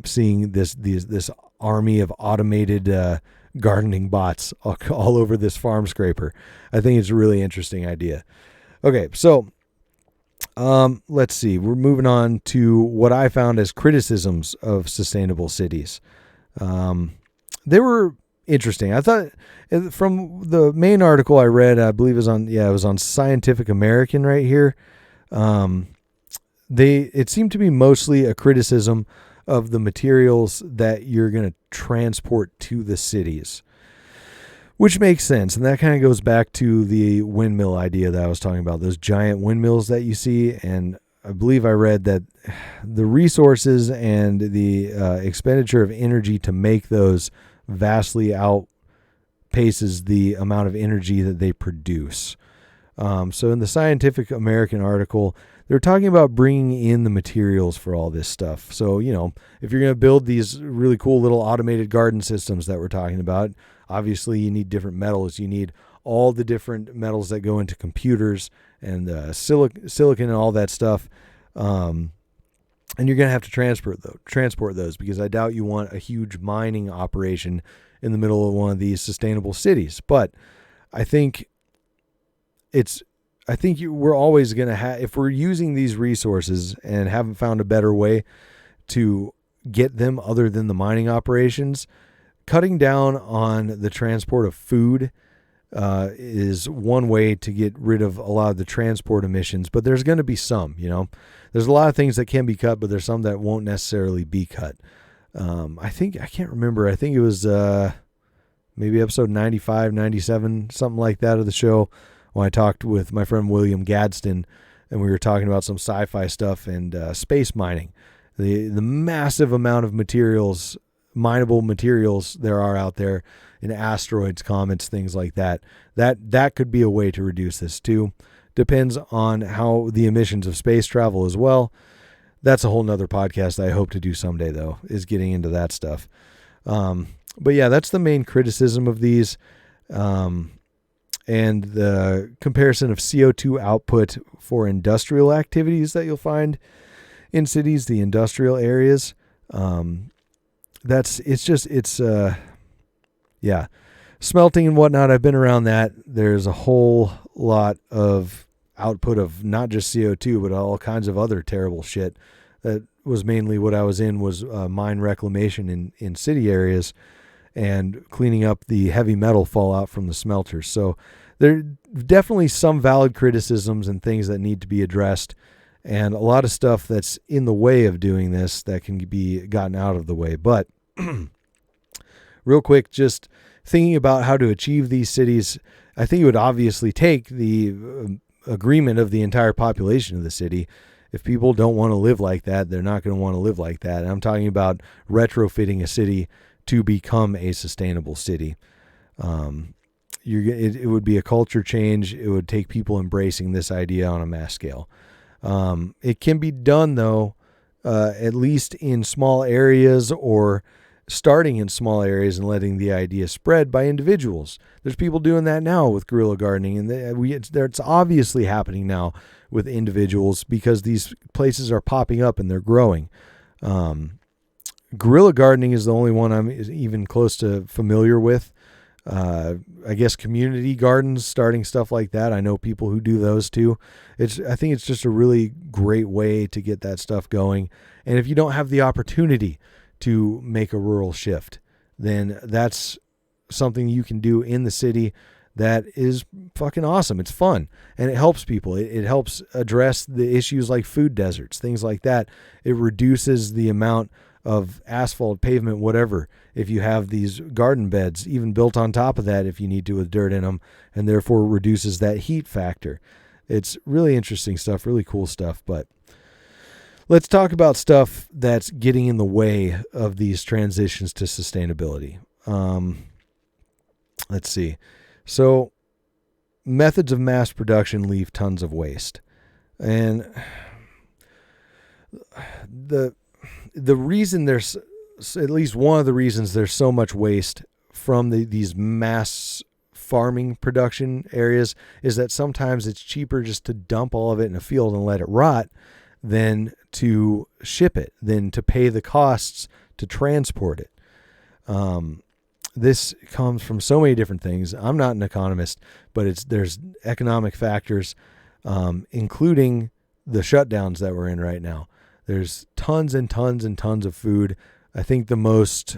seeing this army of automated gardening bots all over this farm scraper. I think it's a really interesting idea. Okay, so let's see. We're moving on to what I found as criticisms of sustainable cities. They were interesting. I thought from the main article I read, I believe it was on Scientific American right here. It seemed to be mostly a criticism of the materials that you're going to transport to the cities, which makes sense. And that kind of goes back to the windmill idea that I was talking about, those giant windmills that you see. And I believe I read that the resources and the expenditure of energy to make those vastly outpaces the amount of energy that they produce. So in the Scientific American article, they're talking about bringing in the materials for all this stuff. So, if you're going to build these really cool little automated garden systems that we're talking about, obviously you need different metals. You need all the different metals that go into computers and silicon and all that stuff. And you're going to have to transport those, because I doubt you want a huge mining operation in the middle of one of these sustainable cities. But I think we're always going to have, if we're using these resources and haven't found a better way to get them other than the mining operations, cutting down on the transport of food is one way to get rid of a lot of the transport emissions. But there's going to be some, there's a lot of things that can be cut, but there's some that won't necessarily be cut. I can't remember. I think it was maybe episode 95, 97, something like that of the show, when I talked with my friend William Gadsden, and we were talking about some sci-fi stuff and space mining, the massive amount of materials, mineable materials there are out there in asteroids, comets, things like that. That could be a way to reduce this too. Depends on how the emissions of space travel as well. That's a whole nother podcast I hope to do someday, though, is getting into that stuff. But yeah, that's the main criticism of these. And the comparison of CO2 output for industrial activities that you'll find in cities, the industrial areas. Smelting and whatnot. I've been around that. There's a whole lot of output of not just CO2, but all kinds of other terrible shit. That was mainly what I was in, was mine reclamation in city areas, and cleaning up the heavy metal fallout from the smelters. So there are definitely some valid criticisms and things that need to be addressed, and a lot of stuff that's in the way of doing this that can be gotten out of the way. But real quick, just thinking about how to achieve these cities, I think it would obviously take the agreement of the entire population of the city. If people don't want to live like that, they're not going to want to live like that. And I'm talking about retrofitting a city to become a sustainable city. It would be a culture change. It would take people embracing this idea on a mass scale. It can be done, though, at least in small areas, or starting in small areas and letting the idea spread by individuals. There's people doing that now with guerrilla gardening, and it's obviously happening now with individuals because these places are popping up and they're growing. Guerrilla gardening is the only one I'm even close to familiar with. I guess community gardens, starting stuff like that. I know people who do those too. I think it's just a really great way to get that stuff going. And if you don't have the opportunity to make a rural shift, then that's something you can do in the city that is fucking awesome. It's fun and it helps people. It helps address the issues like food deserts, things like that. It reduces the amount of asphalt, pavement, whatever, if you have these garden beds, even built on top of that if you need to, with dirt in them, and therefore reduces that heat factor. It's really interesting stuff, really cool stuff. But let's talk about stuff that's getting in the way of these transitions to sustainability. Let's see. So methods of mass production leave tons of waste. And the reason there's, at least one of the reasons there's so much waste from these mass farming production areas is that sometimes it's cheaper just to dump all of it in a field and let it rot than to ship it, than to pay the costs to transport it. This comes from so many different things. I'm not an economist, but there's economic factors, including the shutdowns that we're in right now. There's tons and tons and tons of food. I think the most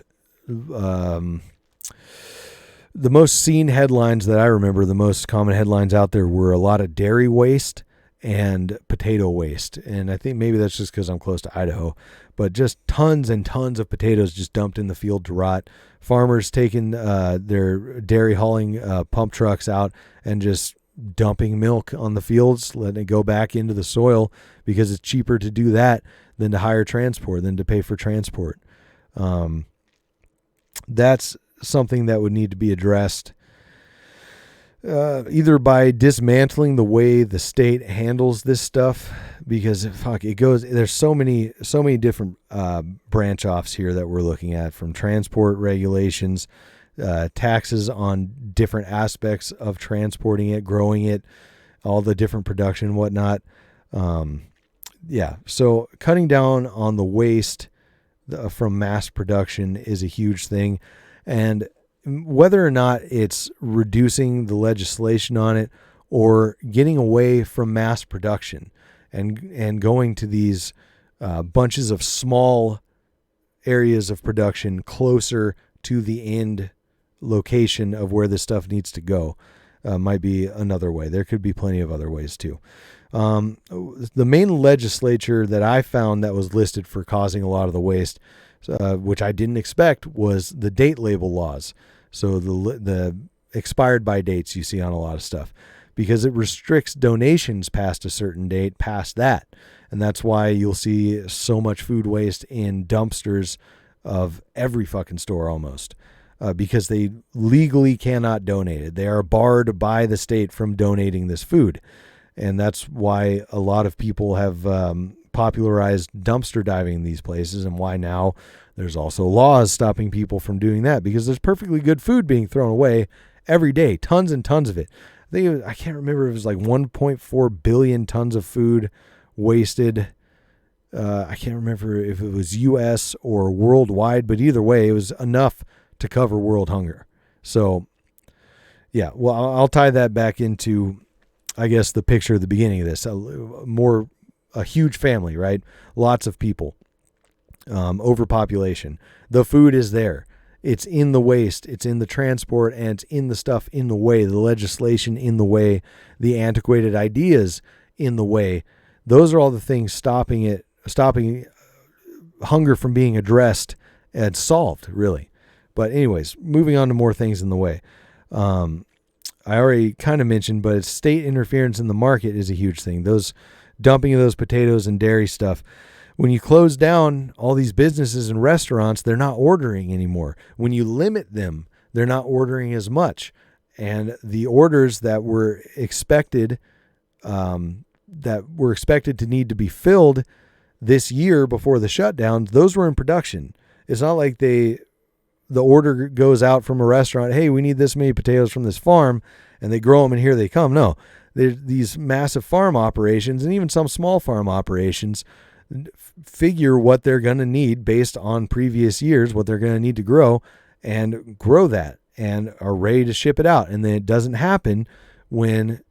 seen headlines that I remember, the most common headlines out there were a lot of dairy waste and potato waste. And I think maybe that's just because I'm close to Idaho, but just tons and tons of potatoes just dumped in the field to rot. Farmers taking their dairy hauling pump trucks out and just dumping milk on the fields, letting it go back into the soil because it's cheaper to do that than to hire transport, than to pay for transport. That's something that would need to be addressed either by dismantling the way the state handles this stuff, because it goes, there's so many different branch offs here that we're looking at, from transport regulations, taxes on different aspects of transporting it, growing it, all the different production and whatnot. So cutting down on the waste from mass production is a huge thing. And whether or not it's reducing the legislation on it or getting away from mass production and going to these bunches of small areas of production closer to the end location of where this stuff needs to go might be another way. There could be plenty of other ways too. The main legislature that I found that was listed for causing a lot of the waste, which I didn't expect, was the date label laws. So the expired by dates you see on a lot of stuff, because it restricts donations past a certain date, past that. And that's why you'll see so much food waste in dumpsters of every fucking store almost, because they legally cannot donate it. They are barred by the state from donating this food. And that's why a lot of people have popularized dumpster diving in these places, and why now there's also laws stopping people from doing that, because there's perfectly good food being thrown away every day, tons and tons of it. I can't remember if it was like 1.4 billion tons of food wasted. I can't remember if it was U.S. or worldwide, but either way, it was enough to cover world hunger. So, yeah, well, I'll tie that back into, I guess, the picture at the beginning of this. A huge family, right? Lots of people. Overpopulation. The food is there. It's in the waste. It's in the transport, and it's in the stuff in the way, the legislation in the way, the antiquated ideas in the way. Those are all the things stopping hunger from being addressed and solved, really. But anyways, moving on to more things in the way. I already kind of mentioned, but it's state interference in the market is a huge thing. Those dumping of those potatoes and dairy stuff. When you close down all these businesses and restaurants, they're not ordering anymore. When you limit them, they're not ordering as much. And the orders that were expected to need to be filled this year before the shutdown, those were in production. It's not like the order goes out from a restaurant, hey, we need this many potatoes from this farm, and they grow them and here they come. No, these massive farm operations and even some small farm operations figure what they're going to need based on previous years, what they're going to need to grow, and grow that and are ready to ship it out. And then it doesn't happen when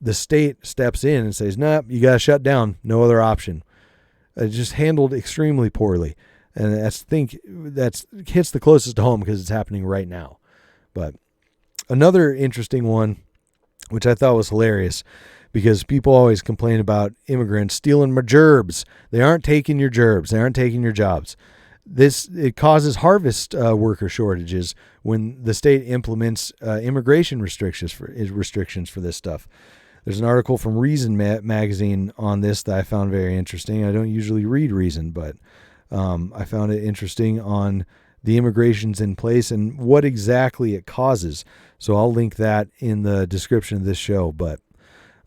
the state steps in and says, no, you got to shut down. No other option. It's just handled extremely poorly. And I think that hits the closest to home because it's happening right now. But another interesting one, which I thought was hilarious, because people always complain about immigrants stealing my gerbs. They aren't taking your gerbs. They aren't taking your jobs. It causes harvest worker shortages when the state implements immigration restrictions for this stuff. There's an article from Reason magazine on this that I found very interesting. I don't usually read Reason, but I found it interesting on the immigrations in place and what exactly it causes. So I'll link that in the description of this show. But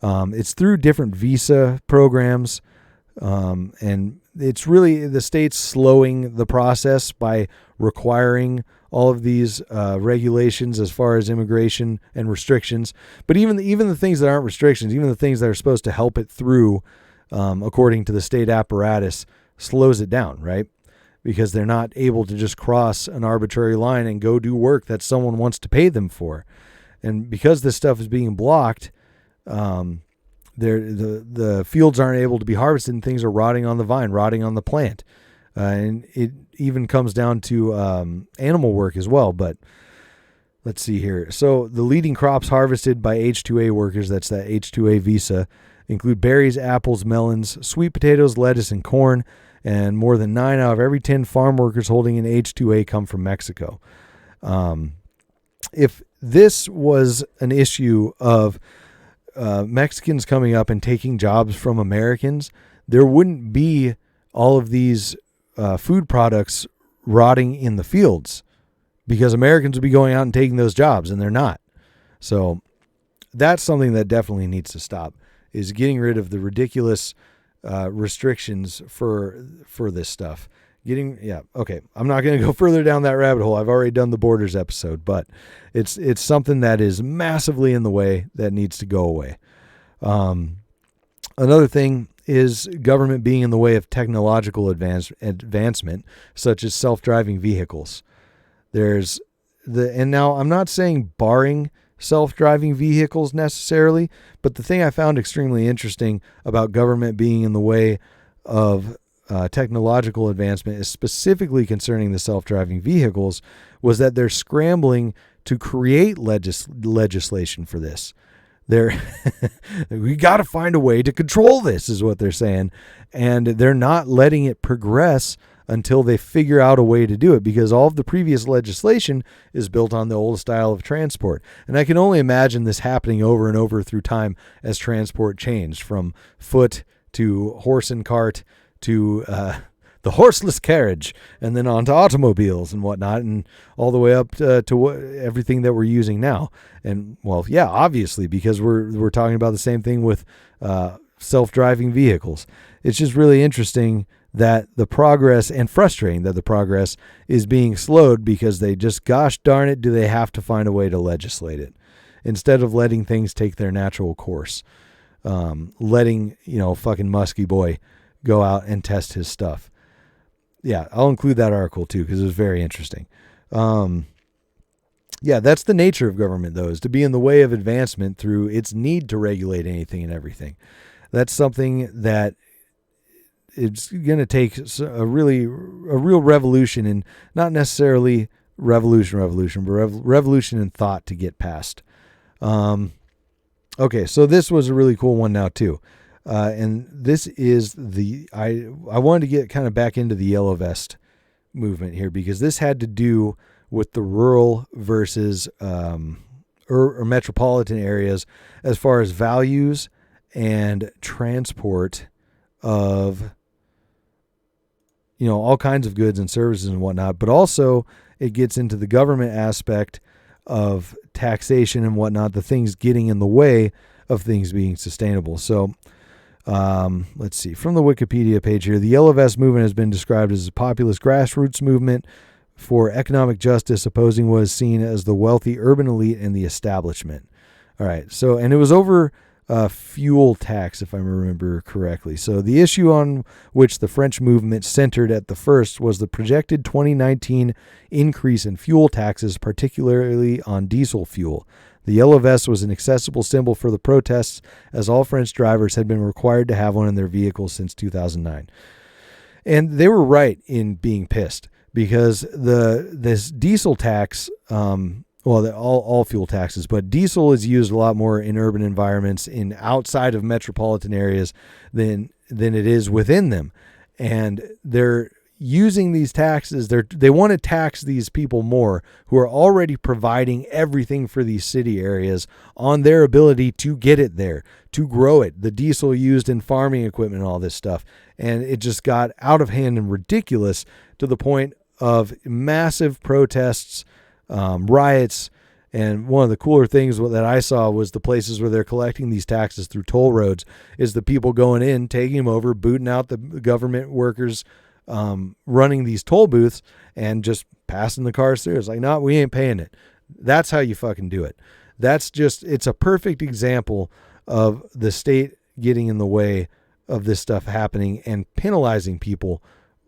it's through different visa programs, and it's really the state's slowing the process by requiring all of these regulations as far as immigration and restrictions. But even the things that aren't restrictions, even the things that are supposed to help it through, according to the state apparatus, slows it down, right? Because they're not able to just cross an arbitrary line and go do work that someone wants to pay them for. And because this stuff is being blocked, the fields aren't able to be harvested and things are rotting on the vine, rotting on the plant. And it even comes down to animal work as well. But let's see here. So the leading crops harvested by H-2A workers, that's that H-2A visa, include berries, apples, melons, sweet potatoes, lettuce, and corn. And more than 9 out of every 10 farm workers holding an H-2A come from Mexico. If this was an issue of Mexicans coming up and taking jobs from Americans, there wouldn't be all of these food products rotting in the fields, because Americans would be going out and taking those jobs, and they're not. So that's something that definitely needs to stop, is getting rid of the ridiculous restrictions for this stuff. Okay. I'm not going to go further down that rabbit hole. I've already done the borders episode, but it's something that is massively in the way that needs to go away. Another thing is government being in the way of technological advancement, such as self-driving vehicles. And now I'm not saying barring self-driving vehicles necessarily, but the thing I found extremely interesting about government being in the way of technological advancement is specifically concerning the self-driving vehicles, was that they're scrambling to create legislation for this. We got to find a way to control this, is what they're saying. And they're not letting it progress until they figure out a way to do it, because all of the previous legislation is built on the old style of transport. And I can only imagine this happening over and over through time as transport changed from foot to horse and cart to the horseless carriage, and then on to automobiles and whatnot, and all the way up to everything that we're using now. And well, yeah, obviously, because we're talking about the same thing with self-driving vehicles. It's just really interesting that the progress, and frustrating that the progress is being slowed, because they just, gosh darn it, do they have to find a way to legislate it instead of letting things take their natural course. Letting, fucking musky boy go out and test his stuff. Yeah, I'll include that article too, because it was very interesting. Yeah, that's the nature of government, though, is to be in the way of advancement through its need to regulate anything and everything. That's something that it's going to take a real revolution, and not necessarily revolution, but revolution in thought to get past. Okay, so this was a really cool one now too. And this is I wanted to get kind of back into the yellow vest movement here, because this had to do with the rural versus or metropolitan areas as far as values and transport of all kinds of goods and services and whatnot. But also it gets into the government aspect of taxation and whatnot, the things getting in the way of things being sustainable. So let's see. From the Wikipedia page here, the Yellow Vest movement has been described as a populist grassroots movement for economic justice, opposing what is seen as the wealthy urban elite and the establishment. All right. So, and it was over fuel tax, if I remember correctly. So the issue on which the French movement centered at the first was the projected 2019 increase in fuel taxes, particularly on diesel fuel. The yellow vest was an accessible symbol for the protests, as all French drivers had been required to have one in their vehicles since 2009. And they were right in being pissed, because this diesel tax, all fuel taxes, but diesel is used a lot more in urban environments in outside of metropolitan areas than it is within them. And they're using these taxes. They want to tax these people more who are already providing everything for these city areas on their ability to get it there, to grow it, the diesel used in farming equipment and all this stuff. And it just got out of hand and ridiculous to the point of massive protests, riots. And one of the cooler things that I saw was the places where they're collecting these taxes through toll roads is the people going in, taking them over, booting out the government workers, running these toll booths and just passing the cars through. It's like, no, we ain't paying it. That's how you fucking do it. It's a perfect example of the state getting in the way of this stuff happening and penalizing people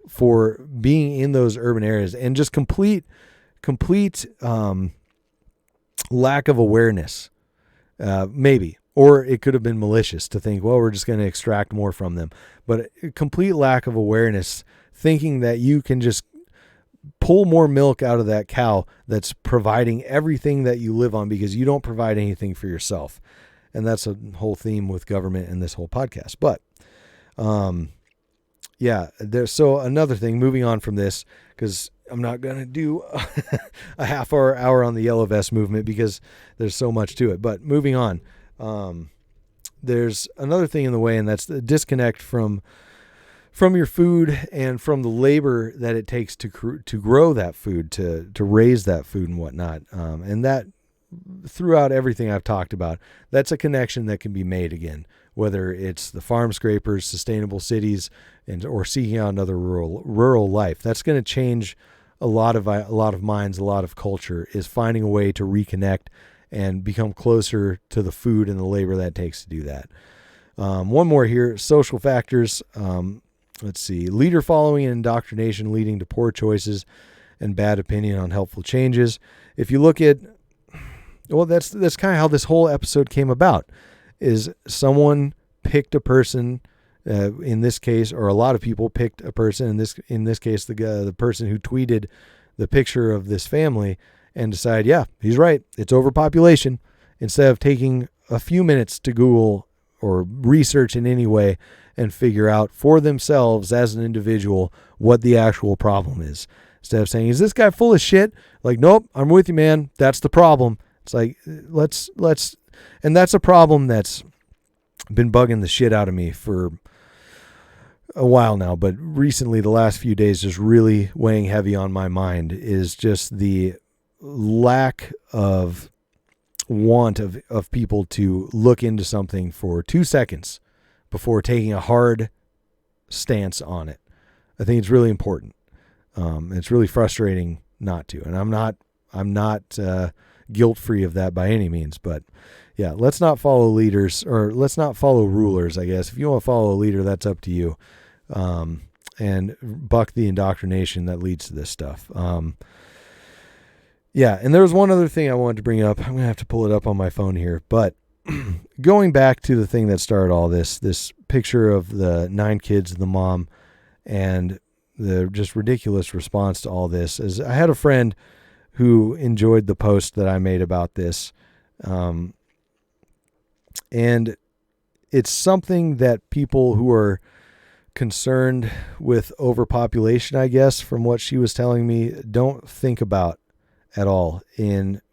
for being in those urban areas, and just complete lack of awareness, maybe. Or it could have been malicious to think, well, we're just going to extract more from them. But a complete lack of awareness, thinking that you can just pull more milk out of that cow that's providing everything that you live on because you don't provide anything for yourself. And that's a whole theme with government in this whole podcast. But so another thing, moving on from this, because I'm not going to do a half hour on the yellow vest movement because there's so much to it. But moving on. There's another thing in the way, and that's the disconnect from your food and from the labor that it takes to grow that food, to raise that food and whatnot. And that throughout everything I've talked about, that's a connection that can be made again, whether it's the farm scrapers, sustainable cities, or seeking out another rural life. That's going to change a lot of minds, a lot of culture, is finding a way to reconnect and become closer to the food and the labor that it takes to do that. One more here, social factors. Let's see. Leader following and indoctrination leading to poor choices and bad opinion on helpful changes. If you look at, well, that's kind of how this whole episode came about, is someone picked a person, in this case, or a lot of people picked a person, in this case, the person who tweeted the picture of this family, and decide, yeah, he's right, it's overpopulation, instead of taking a few minutes to Google or research in any way and figure out for themselves as an individual what the actual problem is. Instead of saying, is this guy full of shit? Like, nope, I'm with you, man. That's the problem. It's like, let's, and that's a problem that's been bugging the shit out of me for a while now, but recently, the last few days, just really weighing heavy on my mind is just the lack of want of people to look into something for 2 seconds before taking a hard stance on it. I think it's really important. It's really frustrating not to, and I'm not guilt-free of that by any means, but yeah, let's not follow leaders, or let's not follow rulers, I guess. If you want to follow a leader, that's up to you. And buck the indoctrination that leads to this stuff. Yeah, and there was one other thing I wanted to bring up. I'm going to have to pull it up on my phone here. But going back to the thing that started all this picture of the 9 kids and the mom, and the just ridiculous response to all this, is I had a friend who enjoyed the post that I made about this. And it's something that people who are concerned with overpopulation, I guess, from what she was telling me, don't think about at all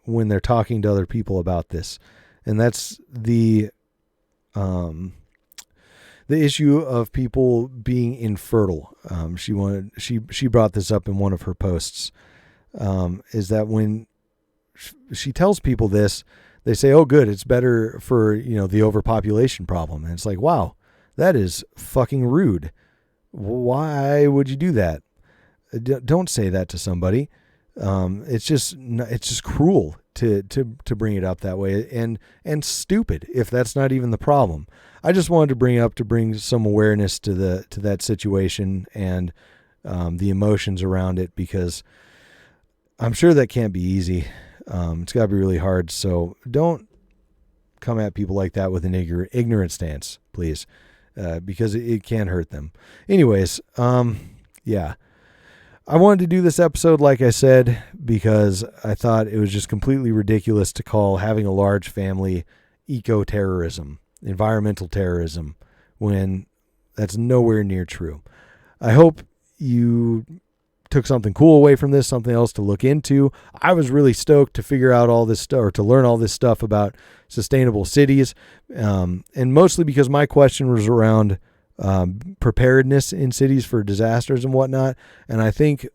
when they're talking to other people about this. And that's the issue of people being infertile. She brought this up in one of her posts, is that when she tells people this, they say, oh, good, it's better for, the overpopulation problem. And it's like, wow, that is fucking rude. Why would you do that? Don't say that to somebody. It's just cruel to bring it up that way, and stupid if that's not even the problem. I just wanted to bring some awareness to that situation and the emotions around it, because I'm sure that can't be easy. It's got to be really hard. So don't come at people like that with an ignorant stance, please, because it can hurt them. Anyways, yeah. I wanted to do this episode, like I said, because I thought it was just completely ridiculous to call having a large family eco-terrorism, environmental terrorism, when that's nowhere near true. I hope you took something cool away from this, something else to look into. I was really stoked to figure out all this stuff, or to learn all this stuff about sustainable cities, and mostly because my question was around preparedness in cities for disasters and whatnot. And I think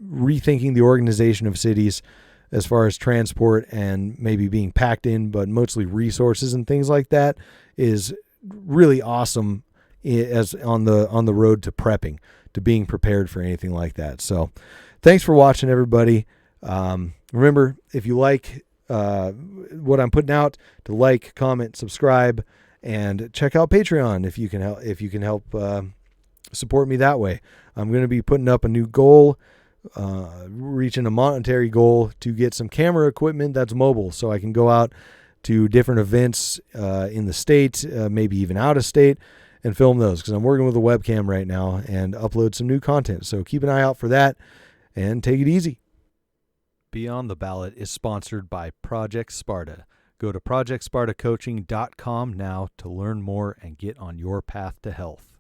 rethinking the organization of cities as far as transport and maybe being packed in, but mostly resources and things like that, is really awesome as on the road to prepping, to being prepared for anything like that. So thanks for watching, everybody. Remember, if you like what I'm putting out, to like, comment, subscribe, and check out Patreon if you can help support me that way. I'm going to be putting up a new goal, reaching a monetary goal to get some camera equipment that's mobile, so I can go out to different events in the state, maybe even out of state, and film those, because I'm working with a webcam right now, and upload some new content. So keep an eye out for that, and take it easy. Beyond the Ballot is sponsored by Project Sparta. Go to projectspartacoaching.com now to learn more and get on your path to health.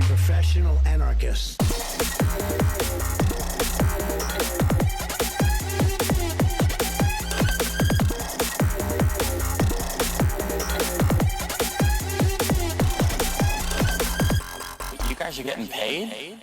Professional anarchist. You guys are getting paid?